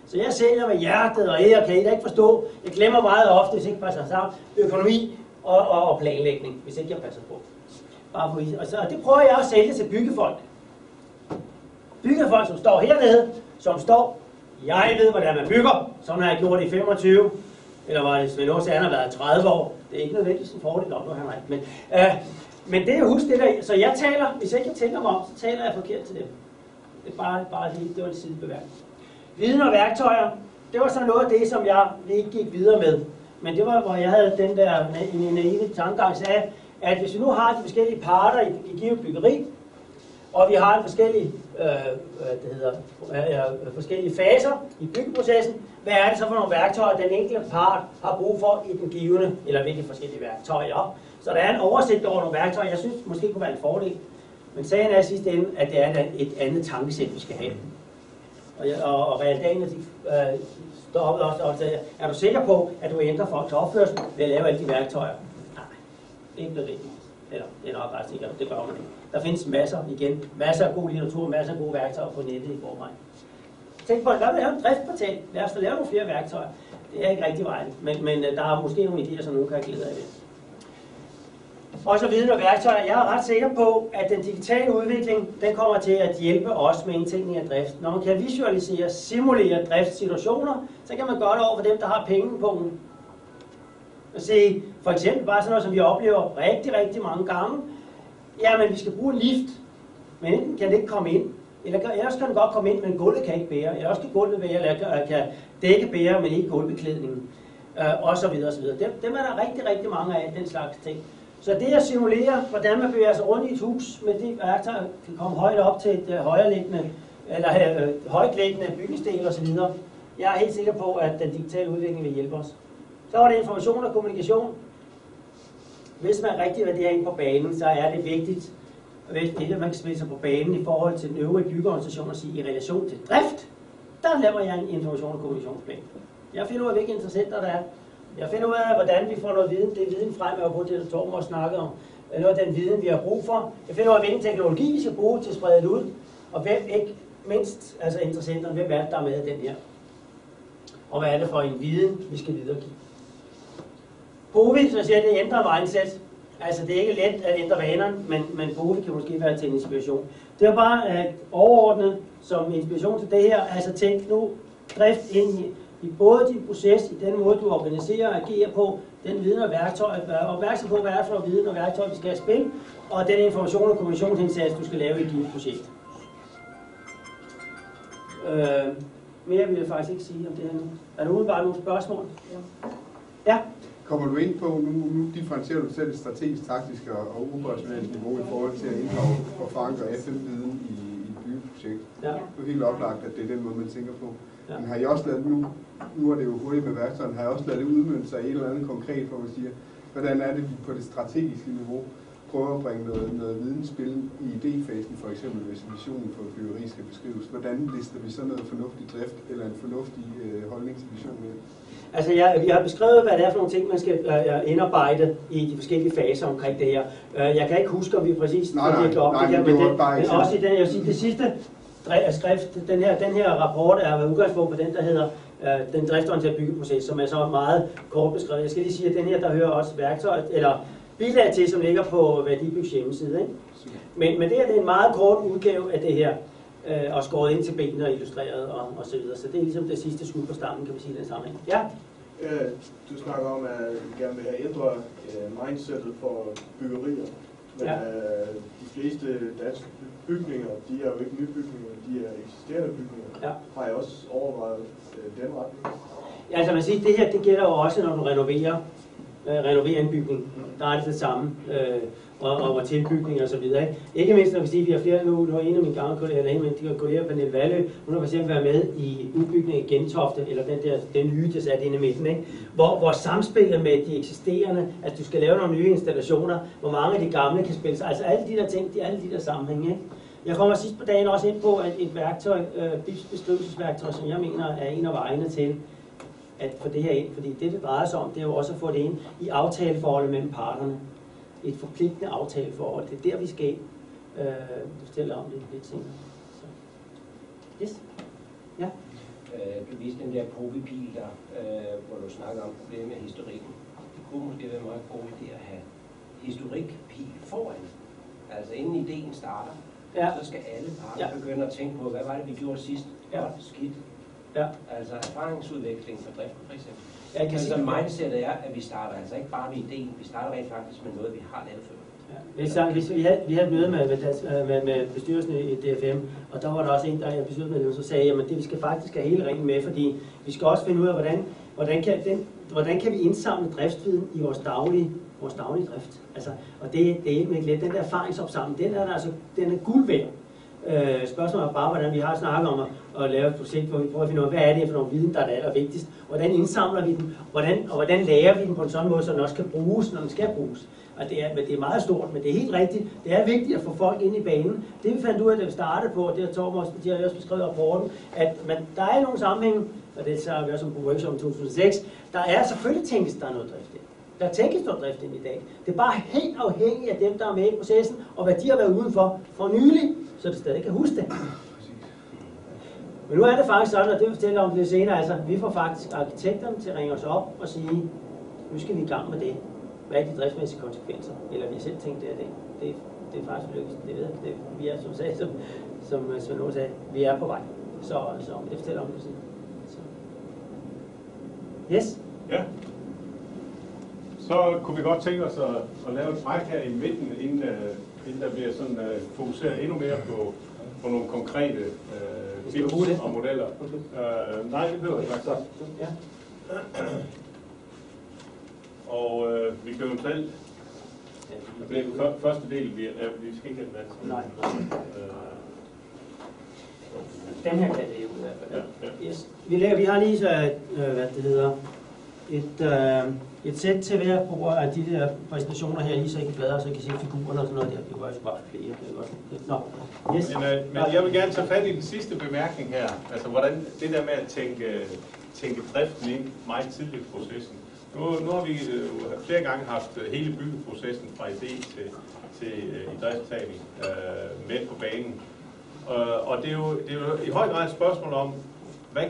Så jeg sælger med hjertet, og jeg kan ikke forstå, jeg glemmer meget ofte, hvis jeg ikke passer sammen, økonomi og planlægning, hvis ikke jeg passer på. Bare på og det prøver jeg at sælge til byggefolk. Byggefolk, som står hernede, som står Jeg ved, hvordan man bygger. Sådan har jeg gjort i 25. Eller var det Svend Aase, han har været 30 år. Det er ikke nødvendigvis en fordel om, han har. Men det er husk det der. Så jeg taler, hvis jeg ikke tænker mig om, så taler jeg forkert til dem. Det er bare lige, det var en sidebemærkning. Viden og værktøjer, det var så noget af det, som jeg ikke gik videre med. Men det var, hvor jeg havde den der naive tankegang af, at hvis vi nu har de forskellige parter i givet byggeri, og vi har forskellige faser i byggeprocessen, hvad er det så for nogle værktøjer, den enkelte part har brug for i den givende, eller hvilke forskellige værktøjer. Så der er en oversigt over nogle værktøjer, jeg synes måske kunne være en fordel. Men sagen er i sidste ende, at det er et andet tankesæt, vi skal have. Og Realdania stoppede også og sagde, er du sikker på, at du ændrer folks opførsel ved at lave alle de værktøjer? Nej, det er ikke nødvendigt. Eller det er nok ret sikkert, det gør man ikke. Der findes masser af god litteratur, masser af gode værktøjer på nettet i forvejen. Tænk på, lad os lave en driftportal. Lad os lave nogle flere værktøjer. Det er ikke rigtig vejen, men der er måske nogle idéer, som nogen kan have glæde af det. Og så viden og værktøjer. Jeg er ret sikker på, at den digitale udvikling, den kommer til at hjælpe os med indtænkning af drift. Når man kan visualisere, simulere driftssituationer, så kan man gøre det over for dem, der har penge på dem. Se, for eksempel bare sådan noget, som vi oplever rigtig mange gange. Jamen, vi skal bruge en lift, men enten kan det ikke komme ind, ellers kan det godt komme ind, men gulvet kan ikke bære. Eller også kan gulvet bære, eller kan dække bære, men ikke gulvbeklædningen. Og så videre, og så videre. Dem er der rigtig mange af, den slags ting. Så det at simulere, hvordan man bevæger sig rundt i et hus med de værktøjer, kan komme højt op til et højtliggende byggestel osv. Jeg er helt sikker på, at den digitale udvikling vil hjælpe os. Så var det information og kommunikation. Hvis man rigtig vil det her ind på banen, så er det vigtigt, at man kan spille sig på banen i forhold til den øvrige byggeorganisation og sige, i relation til drift, der laver jeg en information og kommunikationsplan. Jeg finder ud af, hvilke interessenter der er. Jeg finder ud af, hvordan vi får noget viden. Det er viden frem, og det Torben også snakkede om. Noget af den viden, vi har brug for. Jeg finder ud af, hvilken teknologi vi skal bruge til at sprede det ud. Og hvem ikke mindst, altså interessenterne, hvem er det, der er med i den her. Og hvad er det for en viden, vi skal videregive. BOVI, så siger det ændrer mindset. Altså det er ikke let at ændre vanerne, men BOVI kan måske være til en inspiration. Det er bare overordnet som inspiration til det her. Altså tænk nu drift ind i både din proces, i den måde, du organiserer og agerer på, den viden og værktøj, vær opmærksom på, hvad er for viden og værktøj, vi skal have spil, og den information og kommunikationsindsats, du skal lave i dit projekt. Mere vil jeg faktisk ikke sige om det her nu. Er der umiddelbart nogle spørgsmål? Ja? Kommer du ind på, nu differentierer du selv et strategisk, taktisk og operationelt niveau i forhold til at inddrage og forankre FM-viden i et byggeprojekt. Ja. Det er helt oplagt, at det er den måde, man tænker på. Ja. Men har I også lavet nu er det jo hurtigt med værktøjen, har I også lavet det udmønte sig i et eller andet konkret, hvor man siger, hvordan er det på det strategiske niveau, prøver at bringe noget vidensspil i idéfasen, for eksempel hvis visionen for byggeri skal beskrives. Hvordan lister vi så noget fornuftig drift eller en fornuftig holdning til visionen? Altså vi har beskrevet, hvad det er for nogle ting, man skal indarbejde i de forskellige faser omkring det her. Jeg kan ikke huske, om vi præcis men også i den, jeg vil sige, det sidste skrift, den her rapport er udgangspunkt på den, der hedder den driftsorienterede byggeproces, som er så meget kort beskrevet. Jeg skal lige sige, at den her, der hører også værktøj, eller bilag til, som ligger på Værdibyggs hjemmeside. Ikke? Men det her, det er en meget kort udgave af det her, og skåret ind til benene og illustreret og så videre. Så det er ligesom det sidste skud på stammen, kan vi sige, den sammenhæng. Ja? Du snakker om, at vi gerne vil have ændret mindsetet for byggerier. Men de fleste danske bygninger, de er jo ikke nye bygninger, de er eksisterende bygninger. Ja. Har jeg også overvejet den retning? Ja, altså man siger, det her, det gælder jo også, når du renoverer en bygning. Der er det samme. Og tilbygning og så videre. Ikke mindst, når vi siger, at vi har flere nu har en af mine gamle kolleger, Pernille Vallø, hun har for eksempel været med i udbygningen af Gentofte, eller den nye, der sat inde i midten, ikke? Hvor samspillet med de eksisterende, altså du skal lave nogle nye installationer, hvor mange af de gamle kan spille sig, altså alle de der ting, alle de der sammenhænge. Ikke? Jeg kommer sidst på dagen også ind på, at et værktøj, beskrivelsesværktøj, som jeg mener er en af vejene til at få det her ind, fordi det drejer sig om, det er jo også at få det ind i aftaleforholdet mellem parterne. Et forpligtende aftaleforhold. Det er der, vi skal ind. Du fortæller om det lidt senere. Så. Yes? Ja? Du viste den der POVI-pil der, hvor du snakker om problemet med historikken. Det kunne måske være meget god idé at have historik-pil foran. Altså inden ideen starter, så skal alle parter begynde at tænke på, hvad var det, vi gjorde sidst? Godt, skidt. Ja. Altså erfaringsudveksling for driften for eksempel. Jeg kan Altså sige, mindsetet er, at vi starter altså ikke bare med ideen, vi starter rent faktisk med noget, vi har lavet før. Hvis vi havde et møde med bestyrelsen i DFM, og der var der også en, der er bestyrelsesmedlem, så sagde, at vi skal faktisk have hele ringen med, fordi vi skal også finde ud af, hvordan kan vi indsamle driftsviden i vores daglige drift. Altså, og det er ikke med let. Den der erfaringsopsamling, den er guld værd. Spørgsmålet er bare, hvordan vi har snakket om at lave et projekt, hvor vi prøver at finde ud af, hvad er det for nogle viden, der er det allervigtigst. Hvordan indsamler vi den, og hvordan lærer vi den på en sådan måde, så den også kan bruges, når den skal bruges. Og det er meget stort, men det er helt rigtigt. Det er vigtigt at få folk ind i banen. Det vi fandt ud af, da vi startede på, det har Torben også, de har også beskrevet i rapporten, at der er nogle sammenhænge, og det så vi også på workshop i 2006, der er selvfølgelig tænkes, der er noget drift ind. Der tænkes noget drift ind i dag. Det er bare helt afhængigt af dem, der er med i processen, og hvad de har været udenfor for nylig, så det stadig kan huske det. Men nu er det faktisk sådan, og det fortæller om det senere, altså vi får faktisk arkitekterne til at ringe os op og sige, nu skal vi i gang med det. Hvad er de driftsmæssige konsekvenser? Eller vi har selv tænkt det er faktisk lykkes. Det ved jeg. Vi er, som sagde, som nogen sagde, vi er på vej. Så det fortæller om det senere. Yes? Ja. Så kunne vi godt tænke os at lave et træk her i midten, inden der bliver sådan fokuseret endnu mere på nogle konkrete tips og modeller. Nej, det behøver jeg faktisk. Ja. Og vi kan jo selv... Det er første del, vi skal ikke have den anden. Nej. Den her kan det jo i hvert fald. Ja. Yes. Vi har lige så, et sæt til hver bord af de der præsentationer her, lige så I kan bladre, så I kan se figurerne og sådan noget der. Det var jo bare flere. Nå. Yes. Men jeg vil gerne tage fat i den sidste bemærkning her. Altså hvordan det der med at tænke driften ind meget tidligt i processen. Nu har vi flere gange haft hele byggeprocessen fra idé til idrifttagning med på banen. Og det er jo i høj grad et spørgsmål om, hvad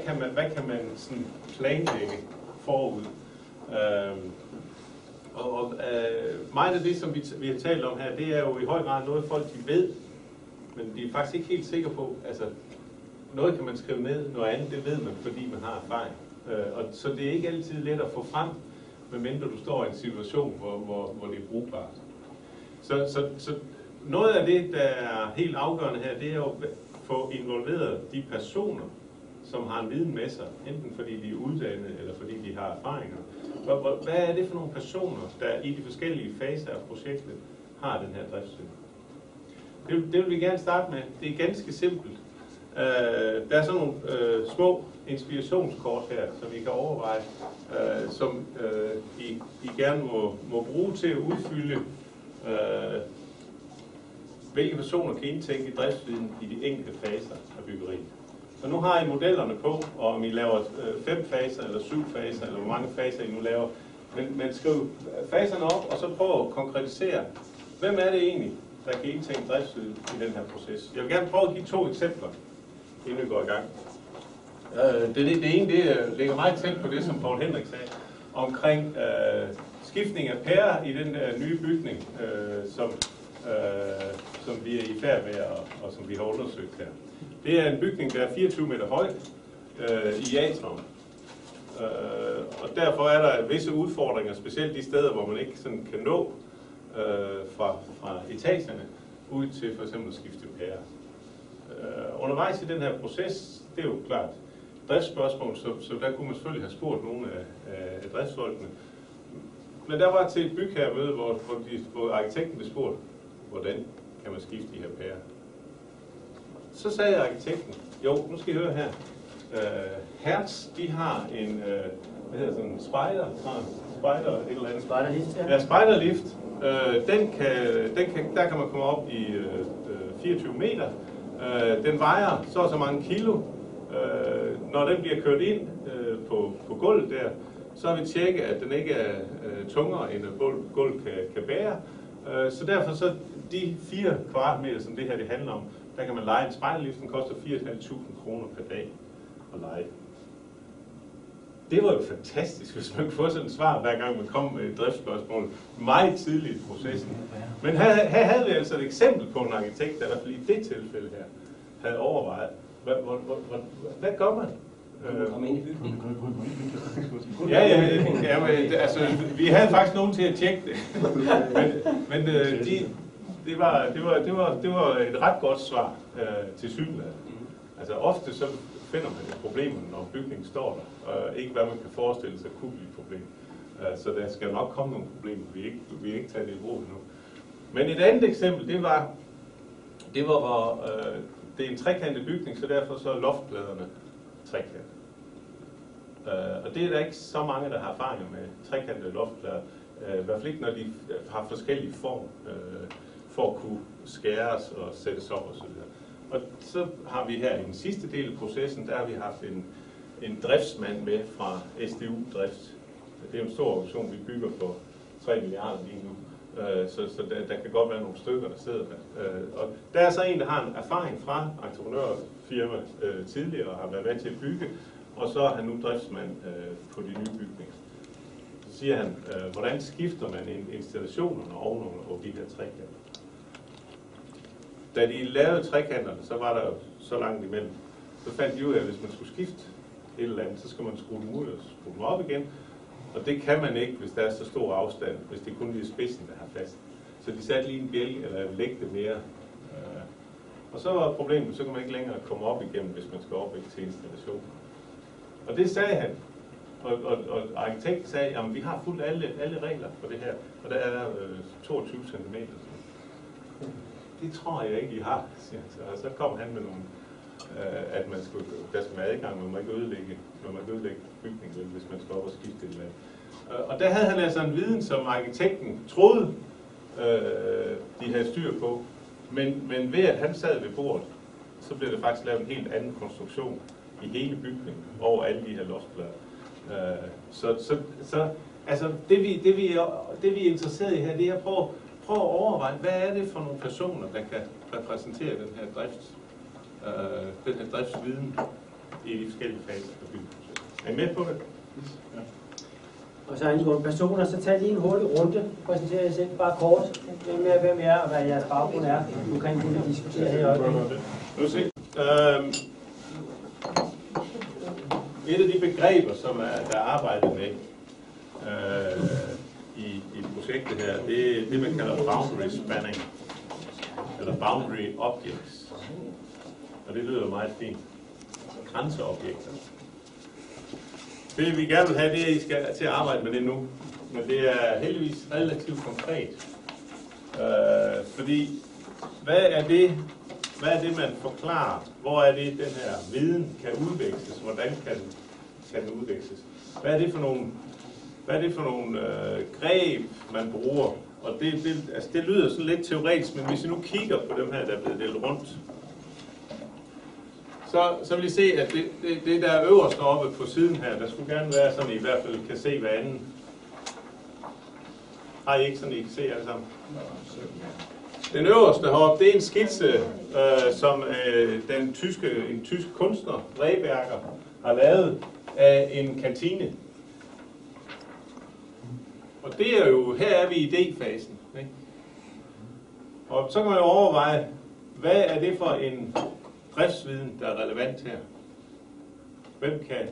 kan man sådan planlægge forud. Meget af det, som vi har talt om her, det er jo i høj grad noget, folk de ved, men de er faktisk ikke helt sikre på. Altså, noget kan man skrive ned, noget andet, det ved man, fordi man har erfaring. Så det er ikke altid let at få frem, medmindre du står i en situation, hvor det er brugbart. Så noget af det, der er helt afgørende her, det er jo at få involveret de personer, som har en viden med sig, enten fordi de er uddannet, eller fordi de har erfaringer. Hvad er det for nogle personer, der i de forskellige faser af projektet har den her driftsviden? Det vil vi gerne starte med. Det er ganske simpelt. Der er sådan nogle små inspirationskort her, som I kan overveje, som I gerne må bruge til at udfylde, hvilke personer kan indtænke driftsviden i de enkelte faser af byggeriet. Så nu har I modellerne på, og om I laver 5 faser, eller 7 faser, eller hvor mange faser I nu laver. Men skriv faserne op, og så prøv at konkretisere, hvem er det egentlig, der kan indtænke driftsviden i den her proces. Jeg vil gerne prøve at give 2 eksempler, inden vi går i gang. Det ene det ligger meget tæt på det, som Poul Henrik sagde, omkring skiftning af pærer i den nye bygning, som vi er i færd med, og som vi har undersøgt her. Det er en bygning, der er 24 meter høj i atrium. Og derfor er der visse udfordringer, specielt de steder, hvor man ikke sådan kan nå fra etagerne ud til for eksempel at skifte pærer. Undervejs i den her proces, det er jo klart driftsspørgsmål, så der kunne man selvfølgelig have spurgt nogle af driftsfolkene. Men der var til et bygherremøde, hvor arkitekten blev spurgt, hvordan kan man skifte de her pærer. Så sagde arkitekten, jo, nu skal I høre her. Hertz, de har en, hvad hedder sådan, spider et eller andet. Spejderlift, ja. Ja, spejderlift. Der kan man komme op i 24 meter. Den vejer så mange kilo. Når den bliver kørt ind på gulvet der, så har vi tjekket, at den ikke er tungere, end at gulvet kan bære. Så derfor så de 4 kvadratmeter, som det her det handler om, der kan man leje en spejderlift, den koster 4.500 kroner per dag at leje. Det var jo fantastisk, hvis man kunne få sådan et svar, hver gang man kom med et driftsspørgsmål meget tidligt i processen. Men her havde vi altså et eksempel på en arkitekt, der i hvert fald i det tilfælde her havde overvejet, hvad gør man? Komme ind i bygningen. Ja, men, altså, vi havde faktisk nogen til at tjekke det. men det var et ret godt svar til synligheden. Altså ofte så finder man et problem, når bygningen står der, og ikke hvad man kan forestille sig kunne blive et problem. Så der skal nok komme nogle problemer, vi ikke tager det i brug nu. Men et andet eksempel, det var det er en trekantet bygning, så derfor så er loftpladerne trekantede. Og det er der ikke så mange, der har erfaringer med trekantede loftplader. I hvert fald ikke, når de har forskellige form for at kunne skæres og sættes op osv. Og så har vi her i den sidste del af processen, der har vi haft en driftsmand med fra SDU Drift. Det er en stor organisation, vi bygger for 3 milliarder lige nu. Så der kan godt være nogle stykker, der sidder der. Og der er så en, der har en erfaring fra entreprenørfirma tidligere og har været med til at bygge, og så er han nu driftsmand på de nye bygninger. Så siger han, hvordan skifter man installationerne ovenover de her trekanter? Da de lavede trekanterne, så var der så langt imellem. Så fandt de ud af, at hvis man skulle skifte et eller andet, så skal man skrue dem ud og skrue dem op igen. Og det kan man ikke, hvis der er så stor afstand, hvis det kun er spidsen, der har fast. Så de satte lige en bjælke eller lægge det mere. Og så var problemet, så kan man ikke længere komme op igennem, hvis man skal op til installationen. Og det sagde han. Og arkitekten sagde, at vi har fulgt alle regler for det her. Og der er 22 cm. Det tror jeg ikke, I har, siger han. Og så kom han med nogle, at der skal være adgang, men man må ikke ødelægge bygningen, hvis man skal op og skifte et eller andet. Og der havde han altså en viden, som arkitekten troede, de havde styr på. Men ved at han sad ved bordet, så blev der faktisk lavet en helt anden konstruktion i hele bygningen over alle de her loftplader. Så altså det vi er interesseret i her, det er at prøve at overveje, hvad er det for nogle personer, der kan repræsentere den her driftsviden i de forskellige faser af bygningsprocessen. Er I med på det? Ja. Og så angående personer, så tag lige en hurtig runde. Præsentere jer selv bare kort. Hvem I er og hvad jeres baggrund er. Nu kan I diskutere her i øjeblikket. Nu se. Et af de begreber, som der er arbejdet med i projektet her, det er det, man kalder boundary spanning, eller boundary objects. Og det lyder meget fint. Grænseobjekter. Det vi gerne vil have, det er, at I skal til at arbejde med det nu. Men det er heldigvis relativt konkret. Fordi, hvad er det, man forklarer? Hvor er det, den her viden kan udveksles? Hvordan kan den udveksles? Hvad er det for nogle greb, man bruger? Og det lyder sådan lidt teoretisk, men hvis I nu kigger på dem her, der er blevet delt rundt, så vil I se, at det der er øverst oppe på siden her, der skulle gerne være sådan, I hvert fald kan se hver anden. Har I ikke sådan, I kan se alle sammen? Den øverste heroppe, det er en skitse, som en tysk kunstner, Rehberger, har lavet af en kantine. Og det er jo, her er vi i idéfasen. Ikke? Og så kan man jo overveje, hvad er det for en driftsviden, der er relevant her? Hvem kan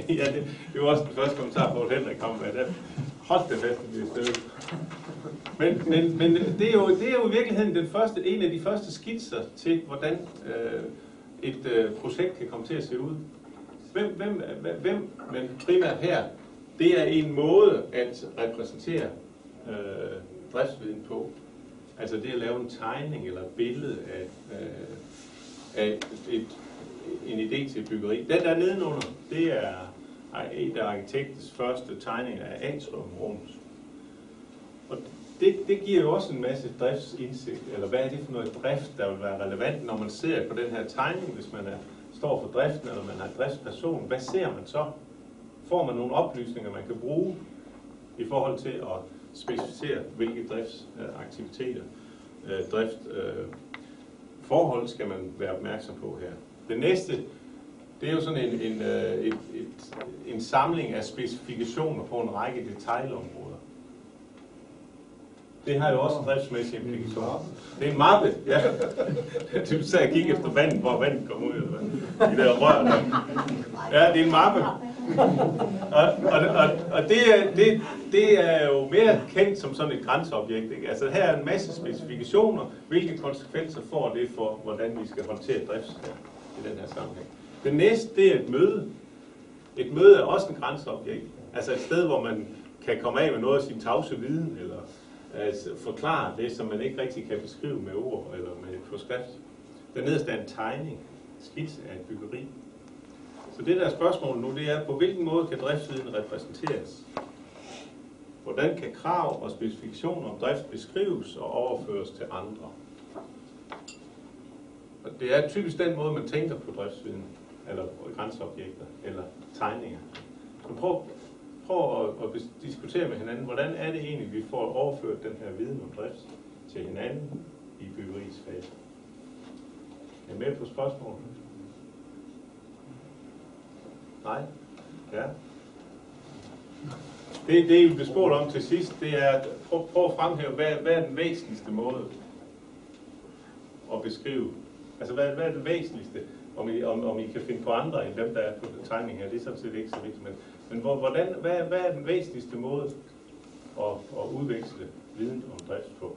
ja, det var også den første kommentar på, at Henrik kom med. Hold det fast, det bliver stødt. Men det er jo i virkeligheden en af de første skitser til, hvordan et projekt kan komme til at se ud. Hvem, men primært her, det er en måde at repræsentere driftsviden på. Altså det at lave en tegning eller et billede af en idé til byggeri. Den der nedenunder, det er en af arkitektens første tegninger af atriumrummet. Og det giver jo også en masse driftsindsigt, eller hvad er det for noget drift, der vil være relevant, når man ser på den her tegning, hvis man står for driften, eller man har en driftsperson. Hvad ser man så? Får man nogle oplysninger, man kan bruge i forhold til at specificere, hvilke driftsaktiviteter, forhold skal man være opmærksom på her. Det næste, det er jo sådan en samling af specifikationer på en række detailområder. Det har jo også driftsmæssige implikationer. Det er en mappe, ja. Du sagde at kigge efter vandet, hvor vandet kommer ud. Eller hvad? De der rør der. Ja, det er en mappe. Og det er jo mere kendt som sådan et grænseobjekt. Ikke? Altså her er en masse specifikationer. Hvilke konsekvenser får det for, hvordan vi skal håndtere drift i den her sammenhæng. Det næste, det er et møde. Et møde er også en grænseobjekt. Altså et sted, hvor man kan komme af med noget af sin tavse viden, eller forklare det, som man ikke rigtig kan beskrive med ord eller med på skrift. Den nederste er en tegning, skitse af et byggeri. Så det der spørgsmål nu, det er, på hvilken måde kan driftsviden repræsenteres? Hvordan kan krav og specifikationer om drift beskrives og overføres til andre? Og det er typisk den måde, man tænker på driftsviden, eller grænseobjekter, eller tegninger. Så prøv at diskutere med hinanden, hvordan er det egentlig, vi får overført den her viden om drift til hinanden i byggeriets fase. Er I med på spørgsmålet? Nej? Ja? Det I blev spurgt om til sidst, det er, prøv at fremhæve, hvad er den væsentligste måde at beskrive? Altså, hvad er det væsentligste? Om I kan finde på andre end dem, der er på tegning her, det er sådan set ikke så vigtigt. Men hvad er den væsentligste måde at udveksle viden om drift på?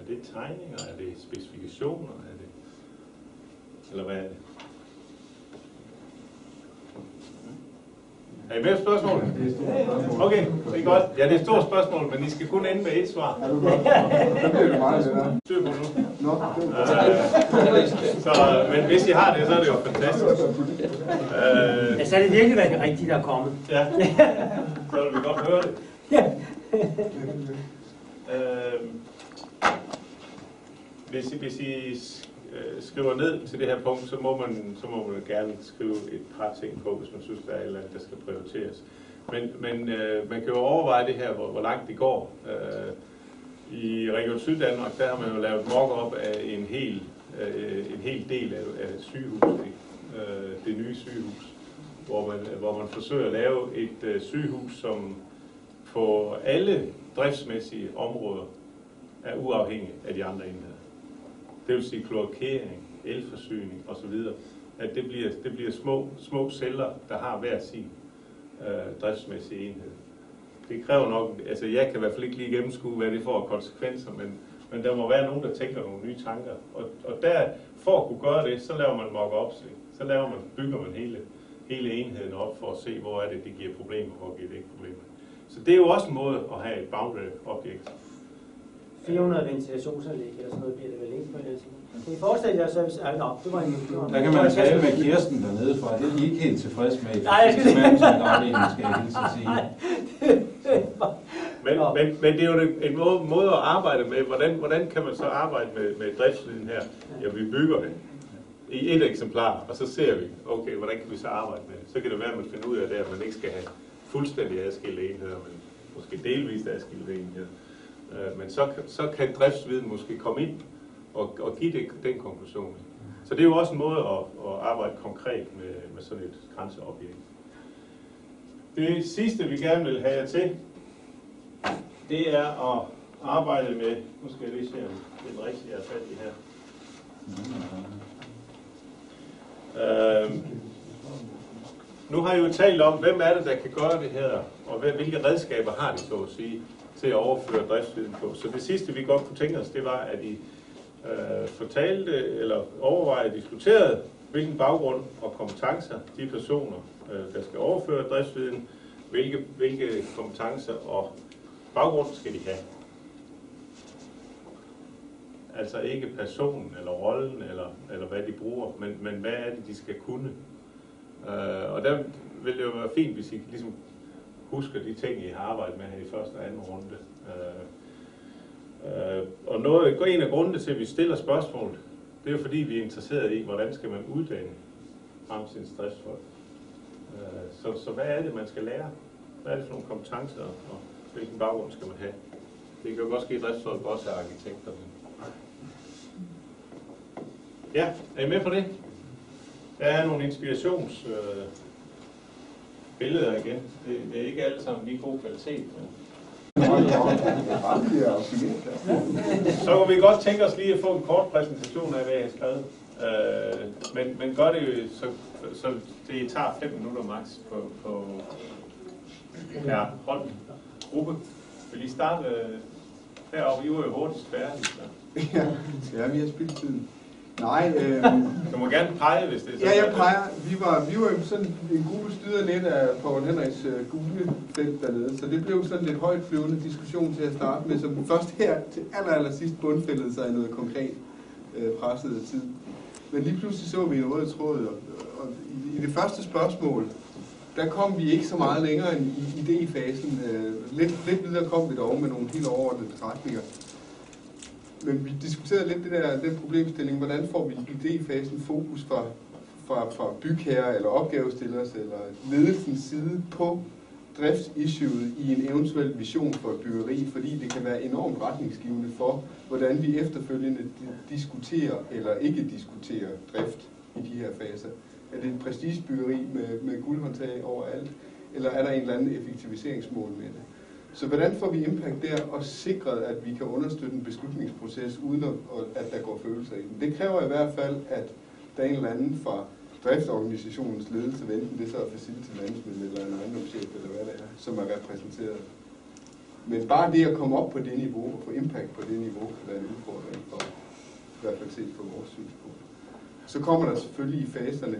Er det tegninger? Er det specifikationer? Er det, eller hvad er det? Er I med på spørgsmålet? Okay, det er godt. Ja, det er et stort spørgsmål, men I skal kun ende med et svar. Ja, det bliver det meget bedre. Styr på nu. Nå, men hvis I har det, så er det jo fantastisk. Så er det virkelig været det rigtige, der er kommet. Ja, så vil vi godt høre det. Hvis I skriver ned til det her punkt, så må man gerne skrive et par ting på, hvis man synes, der er et eller andet, der skal prioriteres. Men man kan jo overveje det her, hvor langt det går. I Region Syddanmark, der har man jo lavet mock-up af en hel del af et sygehus, det nye sygehus, hvor man forsøger at lave et sygehus, som på alle driftsmæssige områder er uafhængig af de andre enheder. Det vil sige kloakering, elforsyning osv. At det bliver små celler, der har hver sin driftsmæssige enhed. Det kræver nok, altså jeg kan i hvert fald ikke lige gennemskue, hvad det får af konsekvenser, men der må være nogen, der tænker nogle nye tanker. Og der, for at kunne gøre det, så laver man mock-ups. Så bygger man hele enheden op for at se, hvor er det giver problemer, hvor giver det ikke problemer. Så det er jo også en måde at have et boundary-objekt. 400 ventilationsanlæg eller sådan noget bliver det vel ikke på det. Kan I forestille jer service? Det var en der kan man tale med Kirsten dernede fra. Det er de ikke helt tilfreds med. Nej, jeg skal ikke. Skal jeg hilse at sige. Men det er jo en måde at arbejde med. Hvordan kan man så arbejde med driftsviden her? Ja, vi bygger det i et eksemplar, og så ser vi, okay, hvordan kan vi så arbejde med det? Så kan det være, at man finder ud af det, at man ikke skal have fuldstændig adskilte enheder, men måske delvist adskilte enheder. Men så kan driftsviden måske komme ind og give den konklusion. Så det er jo også en måde at arbejde konkret med sådan et grænseobjekt. Det sidste, vi gerne vil have jer til, det er at arbejde med, nu skal jeg lige se, om det er rigtigt, jeg er fat i her. Nu har jeg jo talt om, hvem er det, der kan gøre det her, og hvilke redskaber har de, så at sige, til at overføre driftsviden på. Så det sidste, vi godt kunne tænke os, det var, at I fortalte eller overvejede, diskuterede, hvilken baggrund og kompetencer de personer, der skal overføre driftsviden, hvilke kompetencer og baggrund skal de have. Altså ikke personen eller rollen eller hvad de bruger, men hvad er det, de skal kunne. Og der vil det jo være fint, hvis I ligesom husker de ting, I har arbejdet med her i første og anden runde. Og en af grundene til, at vi stiller spørgsmål, det er jo fordi, vi er interesseret i, hvordan skal man uddanne fremtidens driftsfolk. Så hvad er det, man skal lære? Hvad er det for nogle kompetencer, og hvilken baggrund skal man have? Det kan jo godt ske, at driftsfolk også er arkitekter. Ja, er I med på det? Der er nogle inspirationsbilleder igen. Det er ikke alle sammen lige god kvalitet. Men Så kunne vi godt tænke os lige at få en kort præsentation af, hvad jeg har skrevet. Men gør det jo, så det tager 5 minutter max på per hold, gruppe. Vil I starte heroppe? I var jo hurtigst færdige. Ja, vi har spillet tiden. Nej, du må gerne pege, hvis det er sådan. Ja, jeg peger. Vi var jo sådan en gruppe styret lidt af Poul Henriks gule felt dernede, så det blev sådan lidt højtflyvende diskussion til at starte med, som først her til aller sidst bundfældede sig i noget konkret presset af tid. Men lige pludselig så vi en rød tråd, og i det første spørgsmål, der kom vi ikke så meget længere end i idéfasen. Lidt videre kom vi dog med nogle helt overordnede betragtninger. Men vi diskuterede lidt den problemstilling, hvordan får vi i idéfasen fokus fra bygherrer eller opgavestillers eller ledelsens side på driftsissuet i en eventuel vision for et byggeri, fordi det kan være enormt retningsgivende for, hvordan vi efterfølgende diskuterer eller ikke diskuterer drift i de her faser. Er det et prestigebyggeri med guldhåndtag overalt, eller er der en eller anden effektiviseringsmål med det? Så hvordan får vi impact der og sikret, at vi kan understøtte en beslutningsproces, uden at der går følelser i den? Det kræver i hvert fald, at der er en eller anden fra driftsorganisationens ledelse, enten det så er facility management eller en ejendomschef eller hvad det er, som er repræsenteret. Men bare det at komme op på det niveau og få impact på det niveau, kan være en udfordring for, i hvert fald set fra vores synspunkt. Så kommer der selvfølgelig i faserne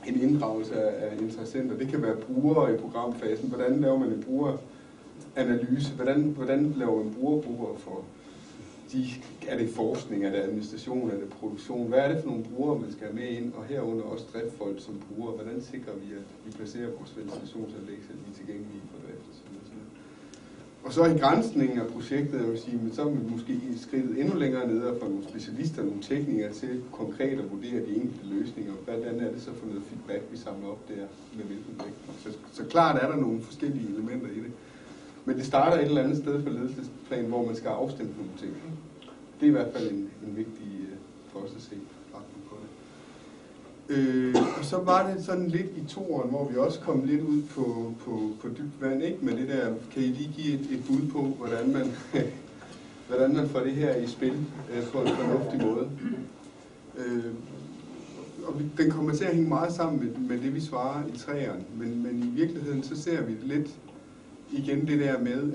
en inddragelse af interessenter. Det kan være brugere i programfasen. Hvordan laver man en brugeranalyse? Hvordan laver man brugergrupper for er det forskning, er det administration, er det produktion? Hvad er det for nogle brugere, man skal have med ind? Og herunder også driftfolk som brugere. Hvordan sikrer vi, at vi placerer vores ventilationsanlæg, så de er tilgængelige for drift? Og så i grænsningen af projektet, jeg vil sige, men så er vi måske skridtet endnu længere ned og få nogle specialister, nogle teknikere til konkret at vurdere de enkelte løsninger. Hvordan er det så for noget feedback, vi samler op der med hvilken vægt? Så klart er der nogle forskellige elementer i det. Men det starter et eller andet sted på ledelsesplan, hvor man skal afstemme nogle ting. Det er i hvert fald en vigtig for os at se retning på det. Og så var det sådan lidt i toeren, hvor vi også kom lidt ud på dybt vand, ikke? Men det der, kan I lige give et bud på, hvordan man får det her i spil på en fornuftig måde. Og den kommer til at hænge meget sammen med det, vi svarer i træerne, men i virkeligheden så ser vi lidt igen det der med,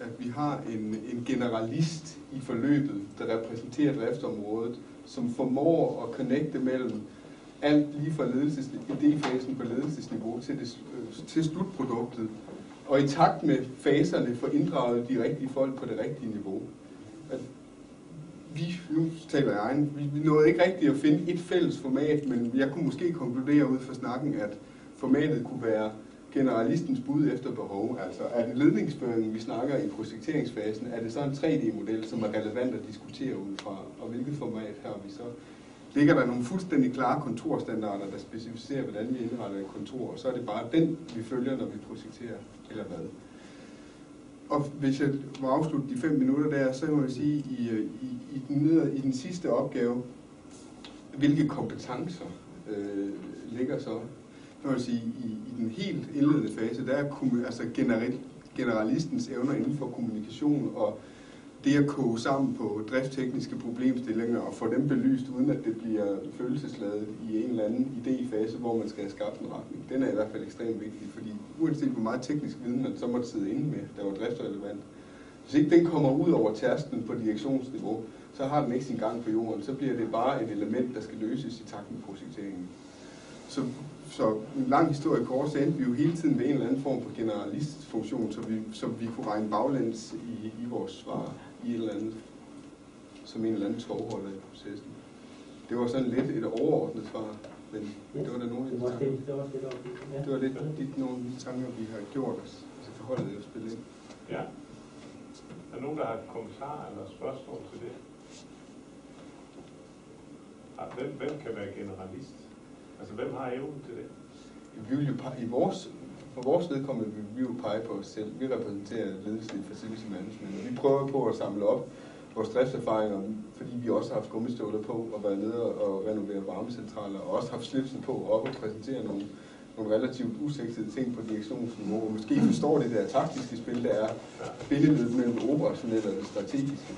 at vi har en generalist i forløbet, der repræsenterer driftsområdet, som formår at connecte mellem alt lige fra idéfasen på ledelsesniveau til slutproduktet, og i takt med faserne får inddraget de rigtige folk på det rigtige niveau. Nu taler jeg vi nåede ikke rigtigt at finde et fælles format, men jeg kunne måske konkludere ud fra snakken, at formatet kunne være generalistens bud efter behov. Altså er det ledningsføringen, vi snakker i projekteringsfasen, er det så en 3D-model, som er relevant at diskutere ud fra, og hvilket format har vi så? Ligger der nogle fuldstændig klare kontorstandarder, der specificerer, hvordan vi indretter et kontor, og så er det bare den, vi følger, når vi projekterer, eller hvad? Og hvis jeg må afslutte de 5 minutter der, så må jeg sige, i den sidste opgave, hvilke kompetencer ligger så? Jeg vil sige, i den helt indledende fase, der er altså generalistens evner inden for kommunikation og det at koge sammen på driftstekniske problemstillinger og få dem belyst, uden at det bliver følelsesladet i en eller anden idéfase, hvor man skal have skabt en retning. Den er i hvert fald ekstremt vigtig, fordi uanset hvor meget teknisk viden man så måtte sidde inde med, der var driftsrelevant, hvis ikke den kommer ud over tærsklen på direktionsniveau, så har den ikke sin gang på jorden. Så bliver det bare et element, der skal løses i takt med projekteringen. Så en lang historie kort, så endte vi jo hele tiden ved en eller anden form for generalistfunktion, så vi kunne regne baglæns i vores svar i et eller andet, som en eller anden tovholder i processen. Det var sådan lidt et overordnet svar, men det var der nogle af de tanker. Det var lidt nogle af de tanker, vi har gjort os, altså forholdet det at spille ind. Ja. Er der nogen, der har kommentarer eller spørgsmål til det? Hvem kan være generalist? Altså, hvem har evnen til det? Vi vil jo for vores vedkommende vil vi jo pege på os selv. Vi repræsenterer ledelsen i facility management, og vi prøver på at samle op vores driftserfaringer, fordi vi også har haft gummistøvler på og været nede og renovere varmecentraler, og også haft slipsen på op og præsentere nogle relativt usexede ting på direktionsniveau, og måske forstår det der taktiske spil, der er billedet mellem det operationelle og det strategiske.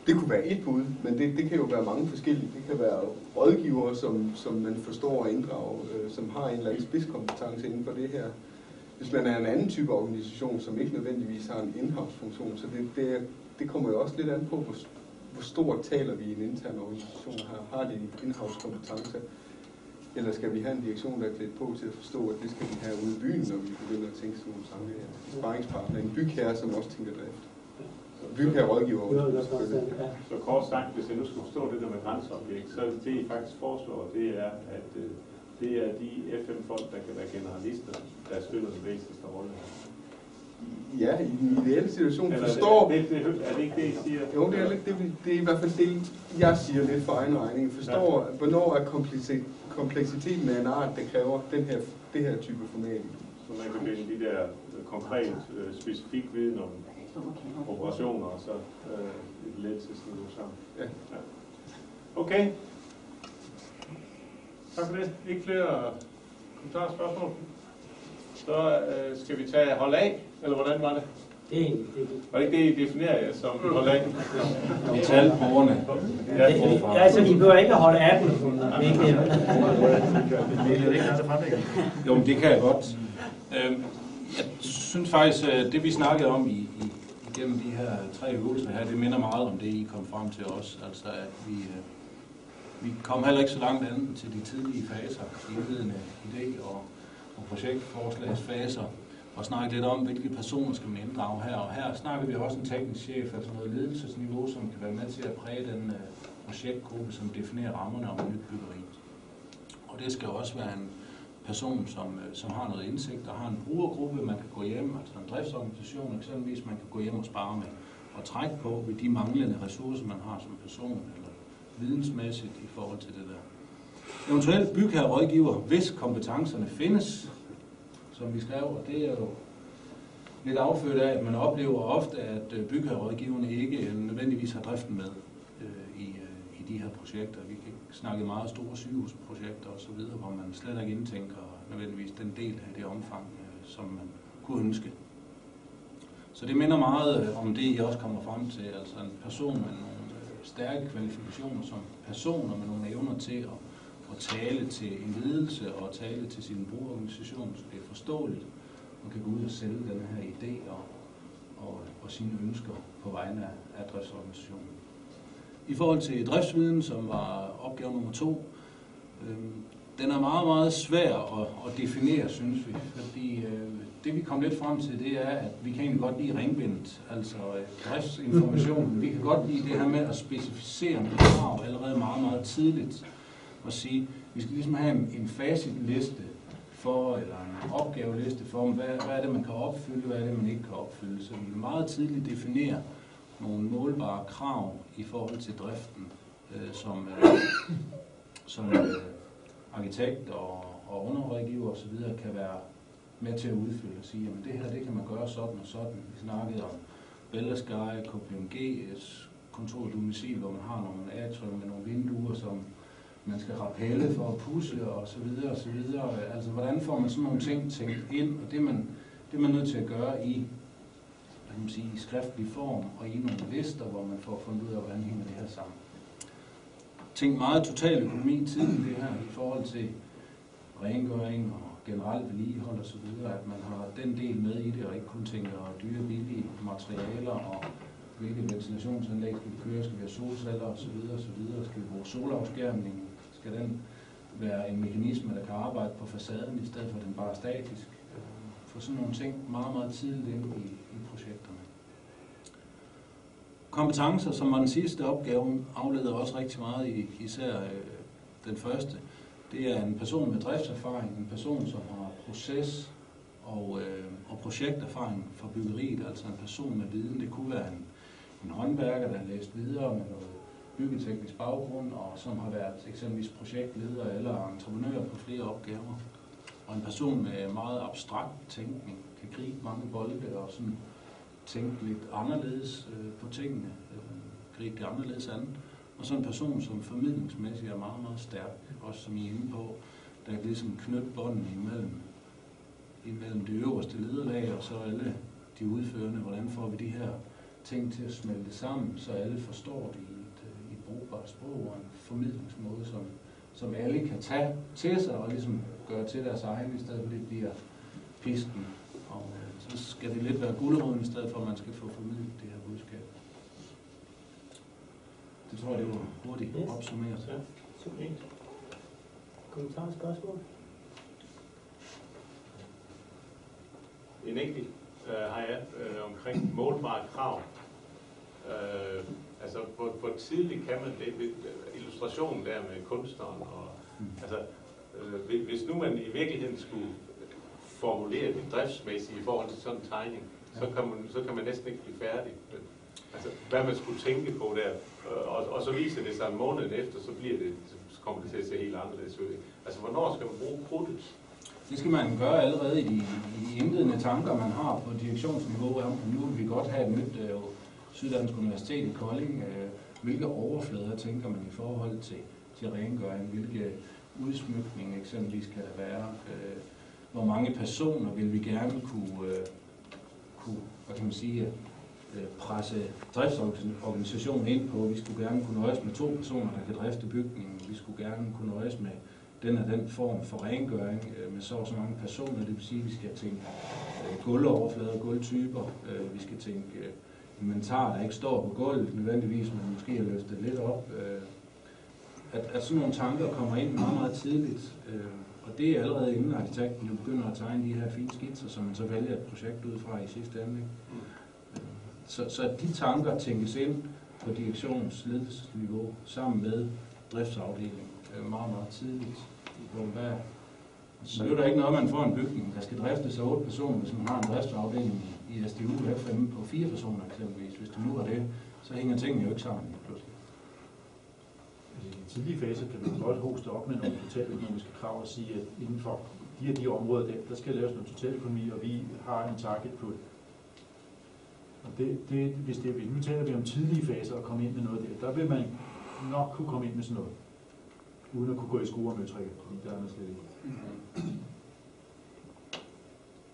Det kunne være et bud, men det kan jo være mange forskellige. Det kan være rådgivere, som man forstår at inddrage, som har en eller anden spidskompetence inden for det her. Hvis man er en anden type organisation, som ikke nødvendigvis har en in-house-funktion, så det kommer jo også lidt an på, hvor stort taler vi i en intern organisation her. Har de in-house-kompetence? Eller skal vi have en direktion, der er klædt på til at forstå, at det skal vi have ude i byen, når vi begynder at tænke sådan nogle sammenhæng? Sparringspartner, en bygherre, som også tænker drift. Bygherre rådgiver. Så kort sagt, hvis jeg nu skal forstå det der med grænseobjekt, så det I faktisk foreslår, det er, at det er de FM-folk, der kan være generalister, der spiller den væsentligste rolle. Ja, i den ideelle situation forstår... Er det ikke det, I siger? Jo, det er lidt det er i hvert fald det, jeg siger lidt for egen regning. Forstår, hvornår er kompleksiteten af en art, der kræver det her type format. Så man kan binde de der konkret, specifik viden om operationer, og så et ledelsesniveau sammen. Ja. Okay. Tak for det. Ikke flere kommentarer og spørgsmål? Så skal vi tage hold af, eller hvordan var det? Var det ikke det, I definerer som hold af? Talbrugerne. Altså, vi behøver ikke at holde af dem. Jo, men det kan jeg godt. Jeg synes faktisk, at det vi snakkede om igennem de her 3 øvelser her, det minder meget om det, I kom frem til os. Altså, at vi kom heller ikke så langt andet til de tidlige faser, indledende idé og projektforslagsfaser, og snakke lidt om, hvilke personer skal man inddrage her. Og her snakker vi også en teknisk chef, altså noget ledelsesniveau, som kan være med til at præge den projektgruppe, som definerer rammerne om et nyt byggeri. Og det skal også være en person, som har noget indsigt og har en brugergruppe, man kan gå hjem, altså en driftsorganisation eksempelvis, man kan gå hjem og spare med og trække på ved de manglende ressourcer, man har som person, eller vidensmæssigt i forhold til det der. Eventuelt bygherrerådgiver, hvis kompetencerne findes, som vi skrev, og det er jo lidt affødt af, at man oplever ofte, at bygherrerådgiverne ikke nødvendigvis har driften med i de her projekter. Vi kan snakke meget store sygehusprojekter osv., hvor man slet ikke indtænker nødvendigvis den del af det omfang, som man kunne ønske. Så det minder meget om det, I også kommer frem til, altså en person med nogle stærke kvalifikationer som person og med nogle evner til at tale til en ledelse og tale til sin brugerorganisation, så det er forståeligt, man kan gå ud og sælge den her idé og sine ønsker på vegne af driftsorganisationen. I forhold til driftsviden, som var opgave nummer 2, den er meget, meget svær at definere, synes vi. Fordi det vi kom lidt frem til, det er, at vi kan egentlig godt lide ringbindet, altså driftsinformationen. Vi kan godt lide det her med at specificere nogle krav allerede meget, meget tidligt. Og sige, vi skal ligesom have en facitliste for, eller en opgaveliste for, hvad er det, man kan opfylde, hvad er det, man ikke kan opfylde. Så vi meget tidligt definerer nogle målbare krav i forhold til driften, som arkitekt og underrådgiver osv. kan være med til at udfylde og sige, at det her det kan man gøre sådan og sådan. Vi snakkede om Bellesky, KPMG, kontordomicil, hvor man har nogle atrium med nogle vinduer, som man skal rappelle for at pusle og så videre og så videre. Altså, hvordan får man sådan nogle ting tænkt ind, og det er man nødt til at gøre i skriftlig form og i nogle lister, hvor man får fundet ud af, hvordan hænger det her sammen. Tænk meget total økonomi tiden det her i forhold til rengøring og generelt vedligehold og så videre, at man har den del med i det, og ikke kun tænker dyre, billige materialer og hvilke ventilationsanlæg skal vi køre, skal vi have solceller og så videre og så videre, skal vi bruge solafskærmning, skal den være en mekanisme, der kan arbejde på facaden i stedet for at den bare er statisk. For sådan nogle ting meget, meget tidligt ind i projekterne. Kompetencer, som var den sidste opgave, afleder også rigtig meget, især den første. Det er en person med driftserfaring, en person, som har proces- og projekterfaring fra byggeriet, altså en person med viden. Det kunne være en håndværker, der har læst videre med noget byggeteknisk baggrund, og som har været eksempelvis projektleder eller entreprenør på flere opgaver. Og en person med meget abstrakt tænkning, kan gribe mange bolde og sådan tænke lidt anderledes på tingene, gribe det anderledes an. Og så en person, som formidlingsmæssigt er meget, meget stærk, også som I er inde på, der kan ligesom knytte båndene imellem det øverste lederlag og så alle de udførende. Hvordan får vi de her ting til at smelte sammen, så alle forstår det i et brugbart sprog og en formidlingsmåde, som alle kan tage til sig og ligesom gøre til deres egen, i stedet for det bliver pisken. Og så skal det lidt være guleroden, i stedet for at man skal få formidlet det her budskab. Det tror jeg, det var hurtigt opsummeret. Ja, super fint. Kommentarer og spørgsmål? En enkelt har jeg omkring målbare krav. Altså, hvor tidligt kan man det? Illustrationen der med kunstneren. Og, altså, hvis nu man i virkeligheden skulle formulere det driftsmæssigt i forhold til sådan en tegning, så kan man næsten ikke blive færdig. Altså, hvad man skulle tænke på der. Og så viser det sig en måned efter, så kommer det til at se helt anderledes ud. Altså, hvornår skal man bruge krudtet? Det skal man gøre allerede i de indledende tanker, man har på direktionsniveau. Nu vil vi godt have et nyt Syddansk Universitet i Kolding. Hvilke overflader tænker man i forhold til rengøring? Hvilke udsmykning eksempelvis kan der være? Hvor mange personer vil vi gerne kunne hvad kan man sige, presse driftsorganisationen ind på? Vi skulle gerne kunne nøjes med 2 personer, der kan drifte bygningen. Vi skulle gerne kunne nøjes med den og den form for rengøring med så mange personer. Det vil sige, at vi skal tænke gulvoverflader, gulvtyper. Vi skal tænke inventar, der ikke står på gulvet nødvendigvis, men måske er løftet lidt op. At sådan nogle tanker kommer ind meget, meget tidligt. Og det er allerede inden arkitekten jo begynder at tegne de her fine skitser, som man så vælger et projekt ud fra i sidste ende. Så de tanker tænkes ind på direktionsledelsesniveau sammen med driftsafdelingen meget, meget tidligt. Så er der ikke noget, man får en bygning, der skal driftes af 8 personer, hvis man har en driftsafdeling i SDU FM på 4 personer eksempelvis. Hvis det nu er det, så hænger tingene jo ikke sammen pludselig. I den tidlige fase kan vi godt hoste op med nogle totaløkonomiske krav og sige, at inden for de områder, der skal laves noget totaløkonomi, og vi har en target på det. Og nu taler vi om tidlige faser og komme ind med noget der vil man nok kunne komme ind med sådan noget, uden at kunne gå i skue og møtrikker, fordi der er noget slet ikke.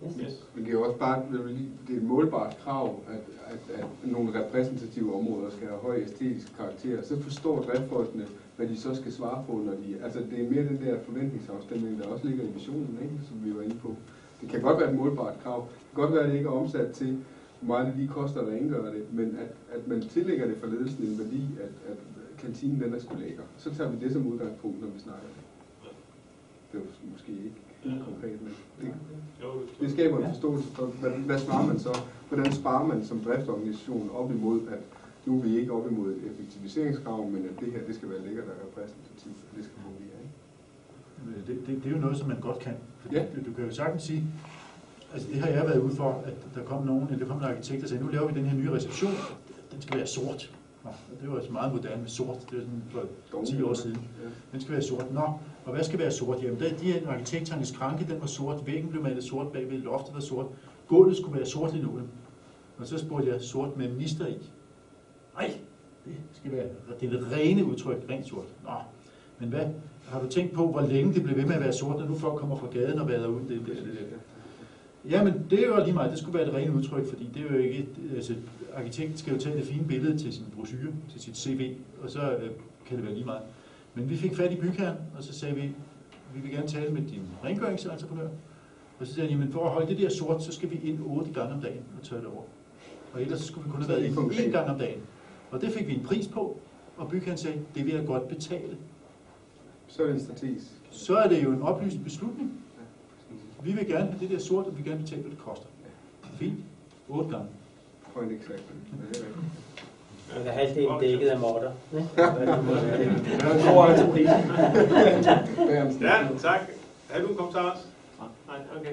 Yes. Men det er jo også bare det er et målbart krav, at nogle repræsentative områder skal have høj æstetisk karakter. Så forstår driftsfolkene, hvad de så skal svare på, når de... Altså det er mere den der forventningsafstemning, der også ligger i visionen, ikke? Som vi var inde på. Det kan godt være et målbart krav. Det kan godt være, at det ikke er omsat til, hvor meget det lige koster at rengøre det, men at man tillægger det for ledelsen en værdi, at kantinen den er sgu lækker. Så tager vi det som udgangspunkt, når vi snakker det. Det er måske ikke konkret, men det skaber en forståelse for, hvad svarer man så? Hvordan sparer man som driftsorganisation op imod, at nu er vi ikke op imod et effektiviseringskrav, men at det her, det skal være lækkert og repræsentativt, og det skal fungere, ikke? Det er jo noget, som man godt kan. Ja. Du kan jo sagtens sige, altså det har jeg været ude for, at der kom en arkitekt, der sagde, nu laver vi den her nye reception, den skal være sort. Nå, det var altså meget moderne med sort, det var sådan for 10 år siden. Den skal være sort. Nå, og hvad skal være sort? Jamen, de her arkitekternes skranke, den var sort, væggen blev malet sort bagved, loftet var sort, gulvet skulle være sort linoleum. Og så spurgte jeg, sort med minister i. Nej, det skal være det rene udtryk, rent sort. Nå, men hvad? Har du tænkt på, hvor længe det bliver ved med at være sort, når nu folk kommer fra gaden og vader ud? Jamen, det er jo lige meget. Det skulle være det rene udtryk, fordi det er jo ikke... Altså, arkitekten skal jo tage det fine billede til sin brochure, til sit CV, og så kan det være lige meget. Men vi fik fat i bygherren, og så sagde vi vil gerne tale med din rengøringsentreprenør. Og så sagde han, jamen for at holde det der sort, så skal vi ind 8 gange om dagen og tørre det over. Og ellers så skulle vi kun have været ind 1 gang om dagen. Og det fik vi en pris på, og bygherren sagde, det vil jeg godt betale. Så er det en strategisk. Så er det jo en oplyst beslutning. Vi vil gerne have det der sort, og vi vil gerne betale, hvad det koster. Fint. 8 gange. Point exactly. Eller halvdelen dækket af måtter. Ja, tak. Har du en kommentar også? Nej, okay.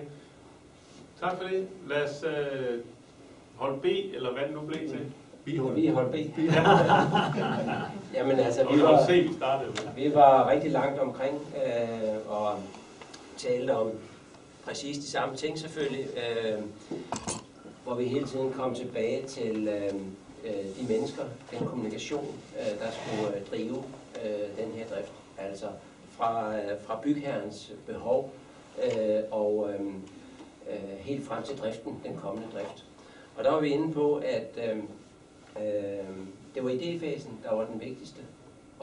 Tak for det. Lad os holde B, eller hvad det nu blev til. Vi holdt B. Jamen altså, vi var rigtig langt omkring og talte om præcis de samme ting selvfølgelig, hvor vi hele tiden kom tilbage til de mennesker, den kommunikation, der skulle drive den her drift. Altså fra bygherrens behov og helt frem til driften, den kommende drift. Og der var vi inde på, at det var idéfasen, der var den vigtigste.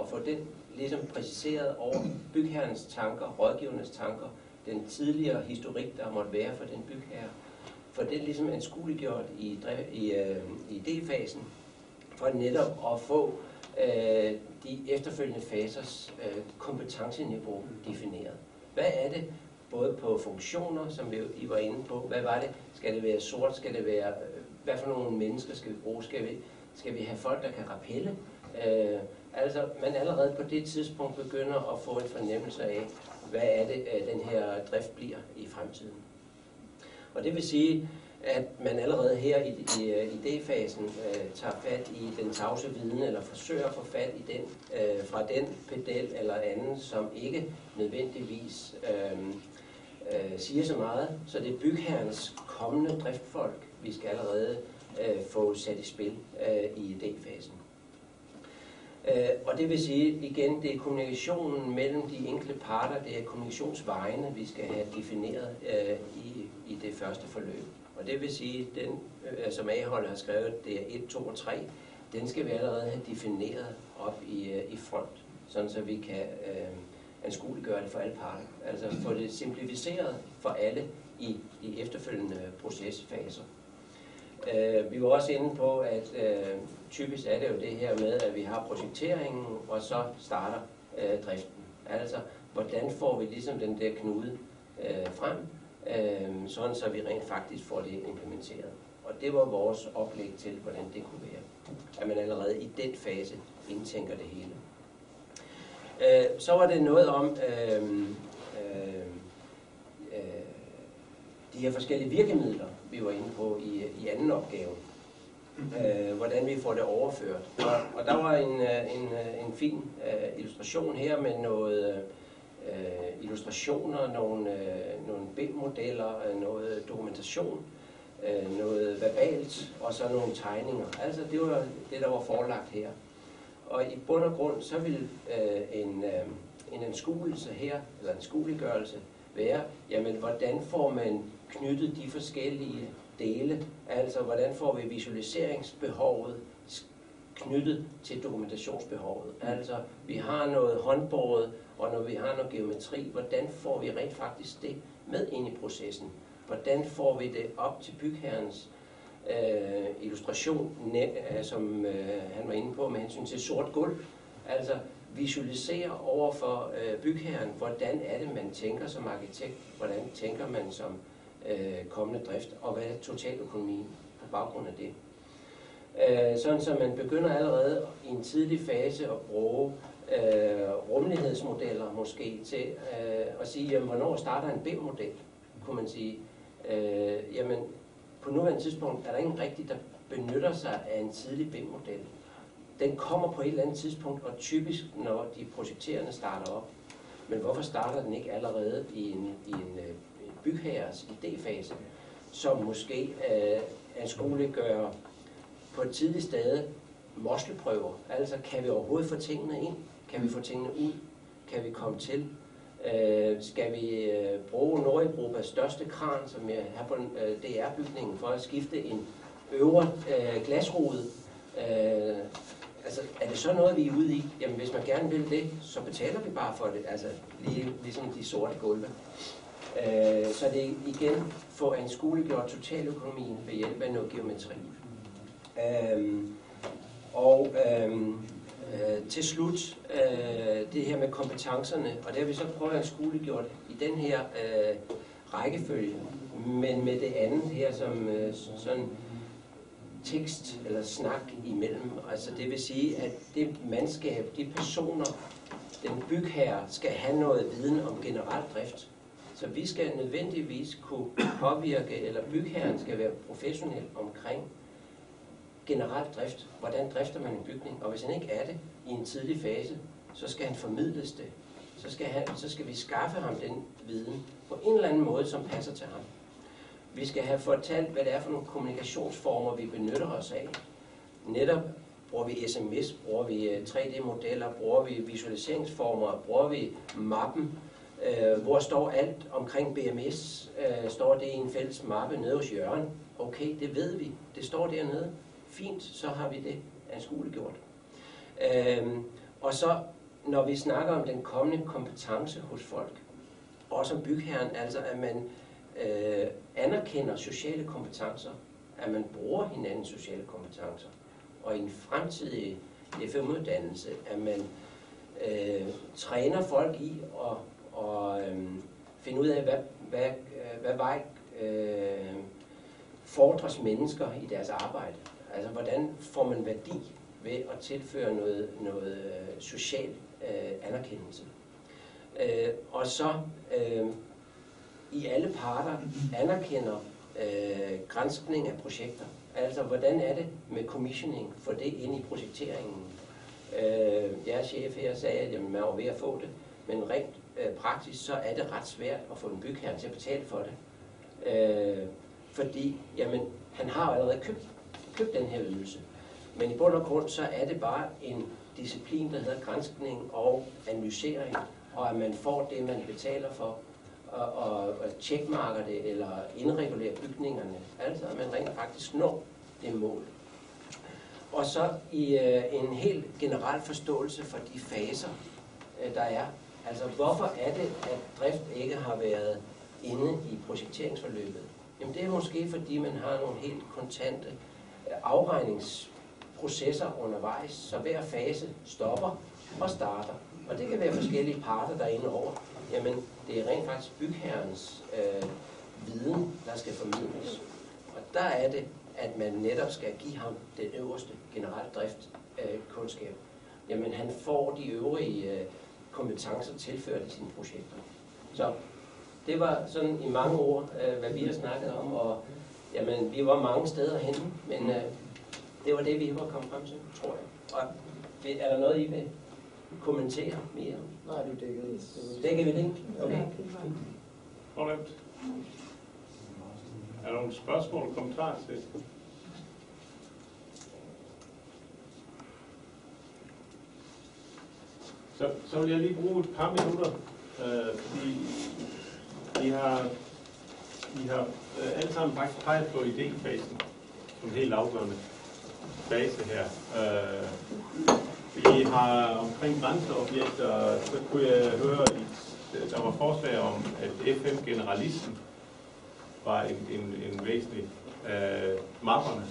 At få den ligesom præciseret over bygherrens tanker, rådgivernes tanker, den tidligere historik, der måtte være for den bygherre. For det er ligesom anskueliggjort i idéfasen, for netop at få de efterfølgende fasers kompetenceniveau defineret. Hvad er det, både på funktioner, som I var inde på, hvad var det? Skal det være sort? Skal det være, hvad for nogle mennesker skal vi bruge? Skal vi have folk, der kan rappelle? Altså, man allerede på det tidspunkt begynder at få en fornemmelse af, hvad er det, den her drift bliver i fremtiden. Og det vil sige, at man allerede her i idéfasen tager fat i den tavse viden, eller forsøger at få fat i den, fra den pedel eller anden, som ikke nødvendigvis siger så meget. Så det er bygherrens kommende driftfolk, vi skal allerede få sat i spil i idéfasen. Og det vil sige, igen, det er kommunikationen mellem de enkelte parter, det er kommunikationsvejene, vi skal have defineret i det første forløb. Og det vil sige, den, som A-holdet har skrevet, det er 1, 2 og 3, den skal vi allerede have defineret op i front, sådan så vi kan anskueliggøre det for alle parter. Altså få det simplificeret for alle i de efterfølgende procesfaser. Vi var også inde på, at typisk er det jo det her med, at vi har projekteringen, og så starter driften. Altså, hvordan får vi ligesom den der knude frem, sådan så vi rent faktisk får det implementeret. Og det var vores oplæg til, hvordan det kunne være. At man allerede i den fase indtænker det hele. Så var det noget om de her forskellige virkemidler, vi var inde på i anden opgave. Hvordan vi får det overført. Og der var en fin illustration her med noget illustrationer, nogle bildmodeller, noget dokumentation, noget verbalt og så nogle tegninger. Altså det var det, der var forelagt her. Og i bund og grund så vil en anskuelse her, eller en skueliggørelse, være, jamen hvordan får man knyttet de forskellige dele, altså hvordan får vi visualiseringsbehovet knyttet til dokumentationsbehovet. Altså vi har noget håndbåret, og når vi har noget geometri, hvordan får vi rent faktisk det med ind i processen? Hvordan får vi det op til bygherrens illustration, som han var inde på med hensyn til sort gulv? Altså visualisere over for bygherren, hvordan er det, man tænker som arkitekt, hvordan tænker man som kommende drift, og hvad er totaløkonomien på baggrund af det. Sådan så man begynder allerede i en tidlig fase at bruge rummelighedsmodeller måske til at sige, jamen, hvornår starter en BIM-model, kunne man sige. Jamen, på nuværende tidspunkt er der ingen rigtig, der benytter sig af en tidlig BIM-model. Den kommer på et eller andet tidspunkt, og typisk når de projekterende starter op. Men hvorfor starter den ikke allerede i en bygherres idéfase, som måske anskueliggør på et tidligt stade mosleprøver. Altså, kan vi overhovedet få tingene ind? Kan vi få tingene ud? Kan vi komme til? Skal vi bruge Nordeuropas største kran, som er her på DR-bygningen, for at skifte en øvre glasrude? Altså, er det så noget, vi er ude i? Jamen, hvis man gerne vil det, så betaler vi bare for det. Altså, ligesom de sorte gulve. Så det igen få anskueliggjort totaløkonomien ved hjælp af noget geometri. Til slut det her med kompetencerne, og det har vi så prøvet at anskueliggjort i den her rækkefølge, men med det andet her som sådan tekst eller snak imellem. Altså det vil sige, at det mandskab, de personer, den bygherre skal have noget viden om generel drift. Så vi skal nødvendigvis kunne påvirke, eller bygherren skal være professionel omkring generel drift. Hvordan drifter man en bygning? Og hvis han ikke er det i en tidlig fase, så skal han formidles det. Så skal vi skaffe ham den viden på en eller anden måde, som passer til ham. Vi skal have fortalt, hvad det er for nogle kommunikationsformer, vi benytter os af. Netop Bruger vi SMS? Bruger vi 3D-modeller? Bruger vi visualiseringsformer? Bruger vi mappen? Hvor står alt omkring BMS? Står det i en fælles mappe nede hos Jørgen? Okay, det ved vi. Det står dernede. Fint, så har vi det anskueliggjort. Og så, når vi snakker om den kommende kompetence hos folk, også om bygherren, altså at man anerkender sociale kompetencer, at man bruger hinandens sociale kompetencer, og i en fremtidig FM-uddannelse, at man træner folk i at finde ud af, hvad vej fordres mennesker i deres arbejde. Altså, hvordan får man værdi ved at tilføre noget social anerkendelse. Og så i alle parter anerkender granskning af projekter. Altså, hvordan er det med commissioning? Få det ind i projekteringen. Jeres chef her sagde, at man var ved at få det, men rent praktisk, så er det ret svært at få en bygherre til at betale for det. Fordi, jamen, han har allerede købt den her ydelse. Men i bund og grund, så er det bare en disciplin, der hedder granskning og analysering, og at man får det, man betaler for, og checkmarker det, eller indregulere bygningerne. Altså, at man rent faktisk når det mål. Og så i en helt generel forståelse for de faser, der er. Altså, hvorfor er det, at drift ikke har været inde i projekteringsforløbet? Jamen, det er måske, fordi man har nogle helt kontante afregningsprocesser undervejs, så hver fase stopper og starter. Og det kan være forskellige parter, der er inde over. Jamen, det er rent faktisk bygherrens viden, der skal formidles. Og der er det, at man netop skal give ham den øverste generelle driftkundskab. Jamen, han får de øvrige kompetencer tilført i sine projekter. Så det var sådan i mange ord, hvad vi har snakket om, og jamen, vi var mange steder henne, men det var det, vi var kommet frem til, tror jeg. Og er der noget, I vil kommentere mere? Nej, du dækkede det. Dækker vi det? Okay. Fornemt. Er der nogle spørgsmål og kommentarer til? Så vil jeg lige bruge et par minutter, fordi I har alle sammen faktisk peget på idéfasen som helt afgørende fase her. Vi har omkring grænseobjekter, så kunne jeg høre, at der var forslag om, at FM-generalisten var en væsentlig mapperne,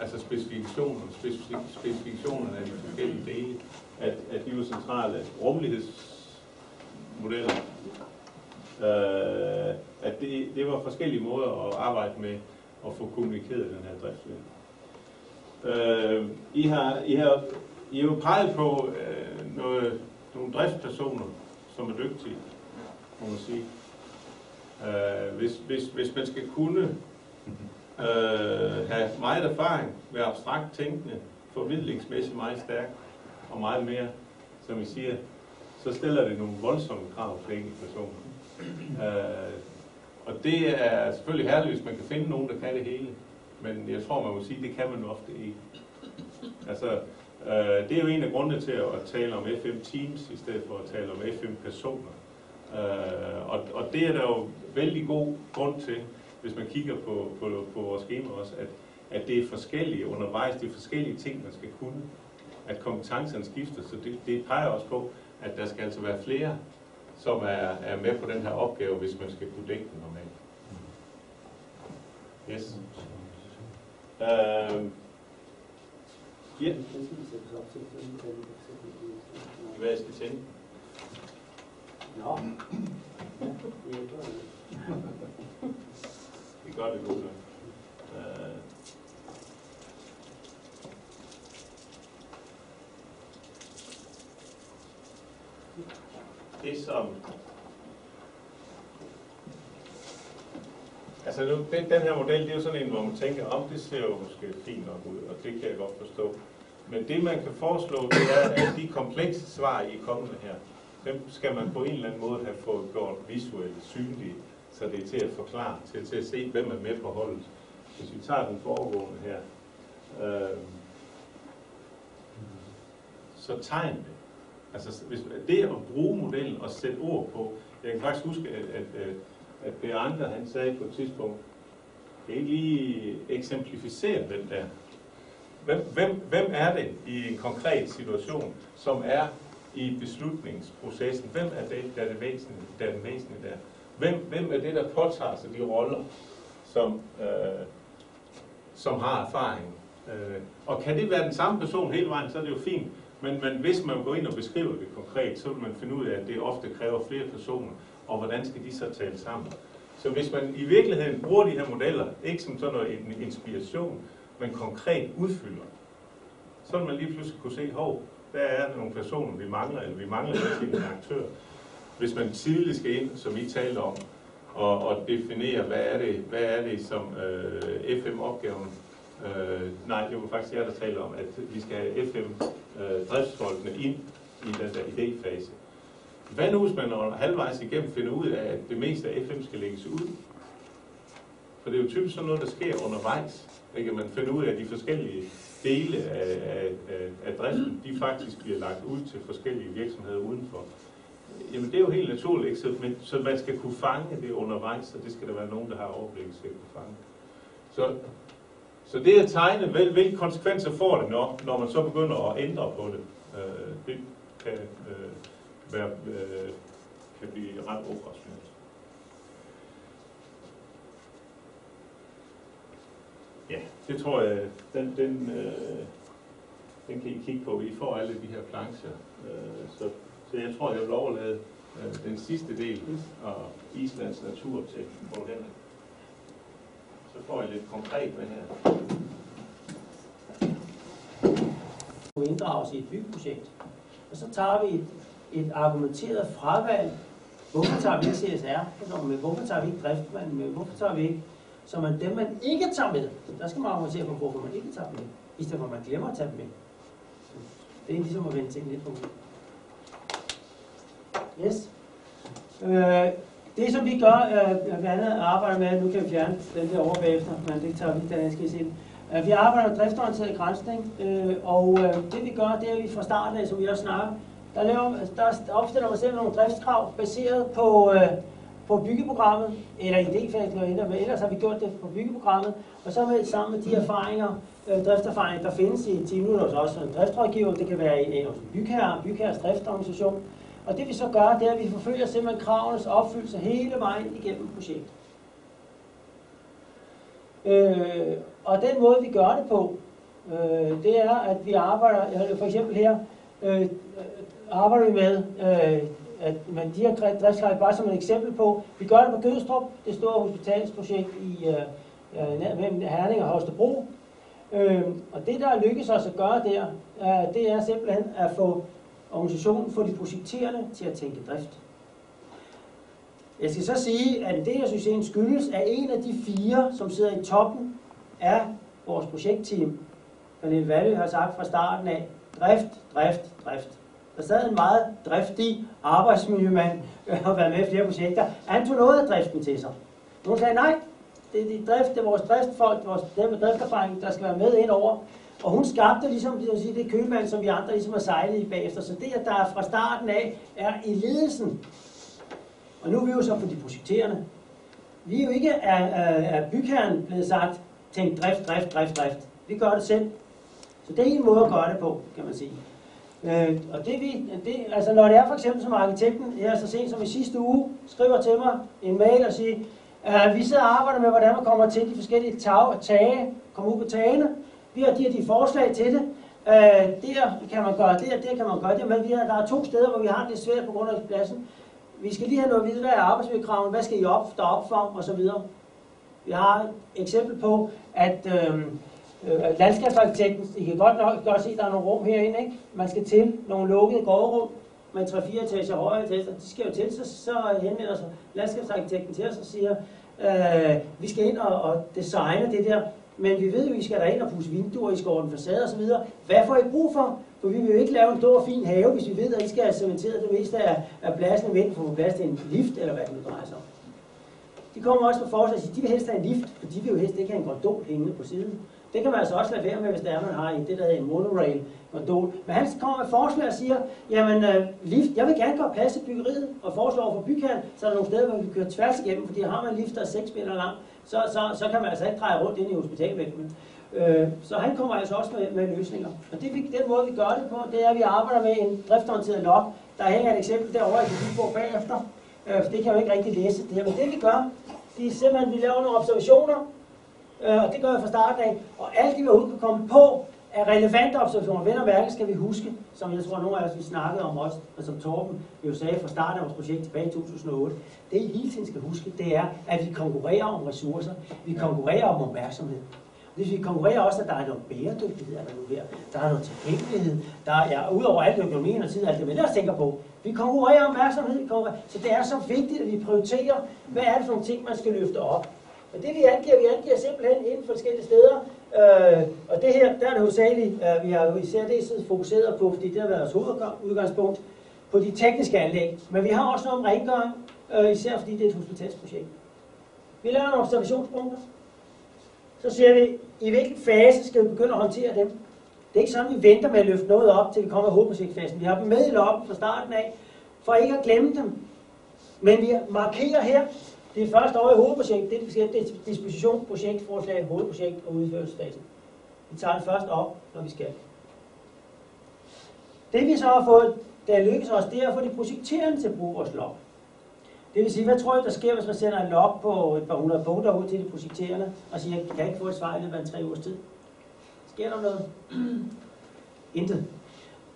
altså specifikationerne af de forskellige dele, at de var centrale rummelighedsmodeller, at det var forskellige måder at arbejde med at få kommunikeret den her driftsvæg. I har jo peget på nogle driftspersoner, som er dygtige, må man sige. Hvis man skal kunne have meget erfaring, være abstrakt tænkende, formidlingsmæssigt meget stærk og meget mere, som I siger, så stiller det nogle voldsomme krav til enkelte personer. Og det er selvfølgelig herligt, hvis man kan finde nogen, der kan det hele, men jeg tror, man må sige, det kan man ofte ikke. Altså, det er jo en af grundene til at tale om FM-teams, i stedet for at tale om FM-personer. Og det er der jo vældig god grund til, hvis man kigger på vores schema også, at det er forskellige undervejs, det er forskellige ting, man skal kunne, at kompetencerne skifter, så det peger også på, at der skal altså være flere, som er med på den her opgave, hvis man skal kunne dække den normalt. Yes. Ja. Hvad jeg skal tænke? Nå. Vi gør det godt. Det som... Altså den her model, det er jo sådan en, hvor man tænker, det ser jo måske fint nok ud, og det kan jeg godt forstå. Men det man kan foreslå, det er, at de komplekse svar, I er kommet her, dem skal man på en eller anden måde have fået gjort visuelt synlige, så det er til at forklare, til at se, hvem er med på holdet. Hvis vi tager den foregående her. så tegn det. Altså hvis det at bruge modellen og sætte ord på, jeg kan faktisk huske, at Per Anker, han sagde på et tidspunkt, kan ikke lige eksemplificere den der. Hvem er det i en konkret situation, som er i beslutningsprocessen? Hvem er det, der er det væsentlige der? Hvem er det, der påtager sig de roller, som har erfaring? Og kan det være den samme person hele vejen, så er det jo fint. Men hvis man går ind og beskriver det konkret, så vil man finde ud af, at det ofte kræver flere personer, og hvordan skal de så tale sammen? Så hvis man i virkeligheden bruger de her modeller, ikke som sådan noget en inspiration, men konkret udfylder, så vil man lige pludselig kunne se, hov, der er nogle personer, vi mangler, eller vi mangler en aktør. Hvis man tidligt skal ind, som I talte om, og definere, hvad er det som FM-opgaven. Nej, det var faktisk jeg, der talte om, at vi skal have FM-driftsfolkene ind i den der idéfase. Hvad nu, hvis man halvvejs igennem finder ud af, at det meste af FM skal lægges ud? For det er jo typisk sådan noget, der sker undervejs. Ikke? Man finder ud af, at de forskellige dele af driften, de faktisk bliver lagt ud til forskellige virksomheder udenfor. Jamen det er jo helt naturligt, ikke? Så man skal kunne fange det undervejs, og det skal der være nogen, der har overblik til at kunne fange. Så det at tegne, hvilke konsekvenser får det, når man så begynder at ændre på det, det kan blive ret operationelt. Ja, det tror jeg, den kan I kigge på. I får alle de her plancher. Så jeg tror, jeg vil overlade den sidste del af Islands natur til modellen. Så får jeg lidt konkret med her. Du inddrages i et byggeprojekt, og så tager vi et argumenteret fravalg. Hvorfor tager vi ikke CSR? Hvorfor tager vi ikke driftmanden med? Hvorfor tager vi ikke? Så dem, man ikke tager med, der skal man argumentere på, hvorfor man ikke tager med, i stedet for at man glemmer at tage dem med. Det er ligesom at vende tingene lidt på. Yes. Det som vi gør, blandt andet arbejder med, nu kan vi fjerne den der over bagefter, men det tager vi, da jeg skal se den. Vi arbejder med driftorienteret granskning, og det vi gør, det er vi fra starten af, som vi også snakker, der opstiller man selv nogle driftskrav baseret på byggeprogrammet, eller idéfasen, men ellers har vi gjort det på byggeprogrammet, og så sammen med de erfaringer, drifterfaringer, der findes i teamet hos også en driftsrådgiver, det kan være en bygherres driftorganisation. Og det vi så gør, det er, at vi forfølger simpelthen kravenes opfyldelse hele vejen igennem projektet. Og den måde, vi gør det på, det er, at vi arbejder, for eksempel her, arbejder vi med, at man de her driftskrav bare som et eksempel på, vi gør det på Gødstrup, det store hospitalsprojekt mellem Herning og Holstebro. Og det, der lykkes os at gøre der, det er simpelthen at få organisationen, få de projekterende til at tænke drift. Jeg skal så sige, at det, jeg synes, en skyldes, er en af de 4, som sidder i toppen af vores projektteam. Pernille Vallø har sagt fra starten af, drift. Der sad en meget driftig arbejdsmiljømand og har været med i flere projekter. Han tog noget af driften til sig. Nogle sagde, nej, det er vores driftsfolk, dem med drifterfaring, der skal være med ind over. Og hun skabte ligesom det kølvand, som vi andre ligesom har sejlet i bagefter. Så det, at der fra starten af er i ledelsen. Og nu er vi jo så på de projekterende. Vi er jo ikke af bygherren blevet sagt, tænk drift. Vi gør det selv. Så det er en måde at gøre det på, kan man sige. Og altså når det er for eksempel som arkitekten, jeg så sent som i sidste uge, skriver til mig en mail og siger, vi sidder og arbejder med, hvordan man kommer til de forskellige tage, kommer ud på tagene. Vi har de forslag til det. Der kan man gøre det, der kan man gøre det. Men der er 2 steder, hvor vi har det svært på grund af pladsen. Vi skal lige have noget at vide, hvad er arbejdsmiljøkravene, hvad skal I derop for, og så videre. Vi har et eksempel på, at landskabsarkitekten, I kan godt se, at der er nogle rum herinde, ikke? Man skal til nogle lukkede gårdrum med 3-4 etager høje etager. De skal jo til, så henvender sig landskabsarkitekten til os og siger, vi skal ind og designe det der, men vi ved jo, at vi skal derind og pusse vinduer, I skal ordne facade osv. Hvad får I brug for? For vi vil jo ikke lave en stor fin have, hvis vi ved, at I skal have cementeret det meste af pladsen i midten for at få plads til en lift, eller hvad det nu drejer sig om. De kommer også med forslag og siger, at de vil helst have en lift, for de vil jo helst ikke have en gondol hængende på siden. Det kan man altså også lade være med, hvis det er, man har det, der hedder en monorail gondol. Men han kommer med forslag og siger, jamen lift, jeg vil gerne gøre plads til byggeriet, og foreslår for bykernen, så er der nogle steder, hvor vi kan køre tværs igennem, fordi har man en lift, der er 6 meter lang, så kan man altså ikke dreje rundt ind i hospitalvæggen. Så han kommer altså også med løsninger. Og den måde, vi gør det på, det er, at vi arbejder med en driftorienteret log. Der hænger et eksempel derovre, jeg kan kigge på bagefter. For det kan jeg jo ikke rigtig læse det her. Men det vi gør, det er simpelthen, at vi laver nogle observationer, og det gør jeg fra starten af. Og alt det, vi overhovedet kan komme på, er relevante observationer. Vel og mærke skal vi huske, som jeg tror, nogle af os vi snakkede om også, og som Torben jo sagde fra starten af vores projekt tilbage i 2008. Det I hele tiden skal huske, det er, at vi konkurrerer om ressourcer. Vi konkurrerer om opmærksomhed. Hvis vi konkurrerer også, at der er noget bæredygtighed, er der nu her. Der er noget tilgængelighed. Der er udover alt økonomien og tid, alt det, men lad os tænke på. Vi konkurrerer om opmærksomhed. Så det er så vigtigt, at vi prioriterer, hvad er det for nogle ting, man skal løfte op. Og det vi angiver simpelthen inden for forskellige steder. Og det her, der er det hovedsageligt, vi har jo især det fokuseret på, fordi det har været vores hovedudgangspunkt, på de tekniske anlæg. Men vi har også noget om rengøring, især fordi det er et hospitalsprojekt. Vi laver nogle observationspunkter. Så siger vi, i hvilken fase skal vi begynde at håndtere dem. Det er ikke sådan, vi venter med at løfte noget op, til vi kommer i hovedprojektfasen. Vi har dem med i loggen fra starten af, for ikke at glemme dem. Men vi markerer her, det er første år i hovedprojekt, det er disposition, projektforslag, hovedprojekt og udførelsesfasen. Vi tager det først op, når vi skal. Det vi så har fået, der lykkes os, det er at få de projekterende til at bruge vores log. Det vil sige, hvad tror I, der sker, hvis man sender en log på et par 100 punkter ud til de projekterende, og siger, kan ikke få et svar i løbet af 3 ugers tid? Sker der noget? Intet.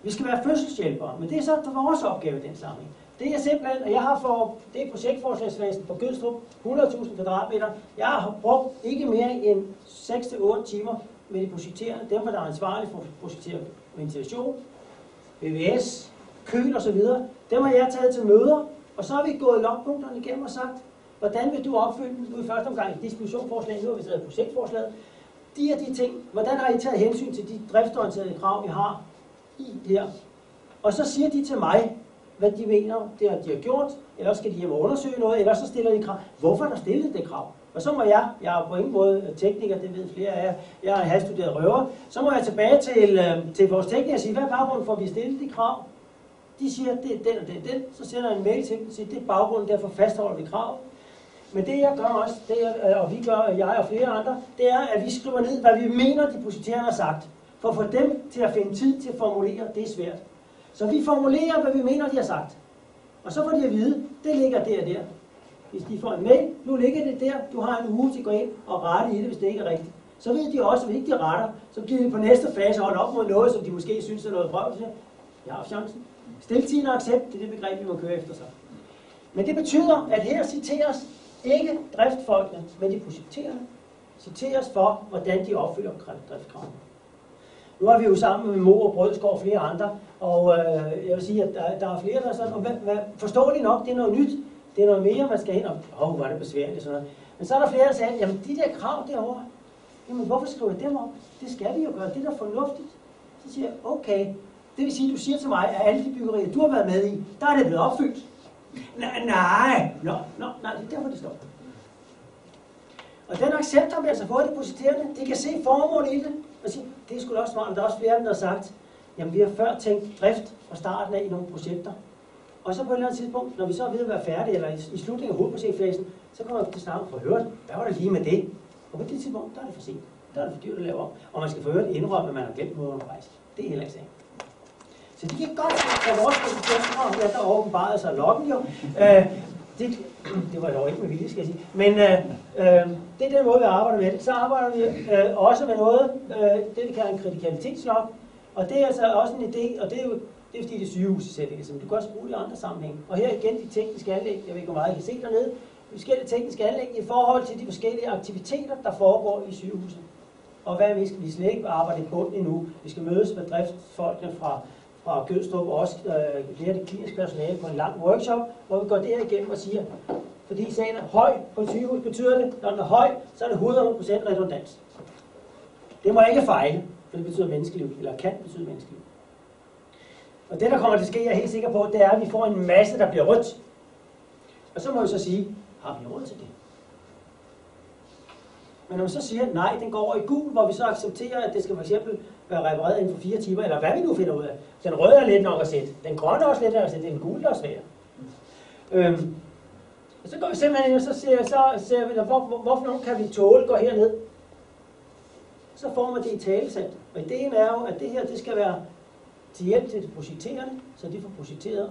Vi skal være fødselshjælpere, men det er så vores opgave i den sammenhæng. Det er simpelthen, at jeg har for det projektforslagsfasen på Gødstrup, 100.000 kvadratmeter. Jeg har brugt ikke mere end 6-8 timer med de projekterende, dem der er ansvarlige for projekteret ventilation, VVS, køl osv. Dem har jeg taget til møder, og så har vi gået logpunkterne igennem og sagt, hvordan vil du opfylde den nu i første omgang i dispositionsforslag, nu har vi taget projektforslaget. De er de ting, hvordan har I taget hensyn til de driftsorienterede krav, vi har i her? Og så siger de til mig, hvad de mener, det har gjort, eller skal de hjem og undersøge noget, eller så stiller de krav. Hvorfor er der stillet det krav? Og så må jeg er på ingen måde tekniker, det ved flere af jer, jeg er halvstuderet røver, så må jeg tilbage til vores tekniker og sige, hvad er baggrunden for, at vi stiller de krav? De siger, det er den og den, så sender jeg en mail til dem og siger, det er baggrunden, derfor fastholder vi krav. Men det jeg gør også, det er, og vi gør, jeg og flere andre, det er, at vi skriver ned, hvad vi mener, de projekterende har sagt. For at få dem til at finde tid til at formulere, det er svært. Så vi formulerer, hvad vi mener, de har sagt. Og så får de at vide, det ligger der og der. Hvis de får en mail, nu ligger det der, du har en uge til at gå ind og rette i det, hvis det ikke er rigtigt. Så ved de også, hvis ikke de retter, så bliver de på næste fase holdt op mod noget, som de måske synes er noget prøv. Jeg har chancen. Stiltiende og accept, det er det begreb, vi må køre efter sig. Men det betyder, at her citeres ikke driftfolkene, men de projekterende citeres for, hvordan de opfylder driftkravene. Nu er vi jo sammen med Mo og Brødskov og flere andre, og jeg vil sige, at der er flere, der er sådan, og forståeligt nok, det er noget nyt, det er noget mere, man skal hen, og hvor er det besværligt, sådan noget. Men så er der flere, der siger, jamen de der krav derovre, jamen hvorfor skriver jeg dem op? Det skal vi jo gøre, det er da fornuftigt. Så siger jeg, okay, det vil sige, du siger til mig, at alle de byggerier, du har været med i, der er det blevet opfyldt. Nej, det er derfor, det står. Og den accept har vi altså fået depositerende, de kan se formålet i det, og sige, det er sgu da også smart, men der er også flere af dem, der har sagt, jamen vi har før tænkt drift fra starten af i nogle projekter. Og så på et eller andet tidspunkt, når vi så er ved at være færdige, eller i slutningen af hovedprojektfasen, så kommer vi til at snakke for hørt, hvad var der lige med det? Og på det tidspunkt, der er det for sent. Der er det for dyrt at lave om. Og man skal for hørt indrømme, at man har glemt noget undervejs. Det er heller ikke sagen. Så de kan godt have vores projekter, ja, der åbenbarede sig loggen jo. Det var dog ikke med vilje, skal jeg sige. Men det er den måde, vi arbejder med det. Så arbejder vi også med noget, det vi kalder en kritikalitetslog. Og det er altså også en idé, og det er jo det er fordi det er sygehusesætninger, som du kan også bruge i andre sammenhænge. Og her igen de tekniske anlæg, jeg ved ikke hvor meget I kan se dernede, de forskellige tekniske anlæg i forhold til de forskellige aktiviteter, der foregår i sygehuset. Og hvad vi skal ikke arbejde i bunden endnu. Vi skal mødes med driftsfolkene fra Gødstrup og også flere af det kliniske personale på en lang workshop, hvor vi går det her igennem og siger, fordi sagen er høj på et sygehus, betyder det, når den er høj, så er det 100% redundans. Det må ikke fejle, for det betyder menneskeliv, eller kan betyde menneskeliv. Og det, der kommer til at ske, jeg er helt sikker på, det er, at vi får en masse, der bliver rødt. Og så må vi så sige, har vi råd til det? Men når man så siger, nej, den går over i gul, hvor vi så accepterer, at det skal for eksempel være repareret inden for 4 timer, eller hvad vi nu finder ud af. Den røde er let nok at sætte, den grønne er også let nok at sætte, det er en gul, der er svær. Så går vi simpelthen ind, og så ser vi, hvorfor nogen kan vi tåle gå herned. Så får man det i talesat. Og ideen er jo, at det her det skal være til hjælp til de projekterende, så de får projekteret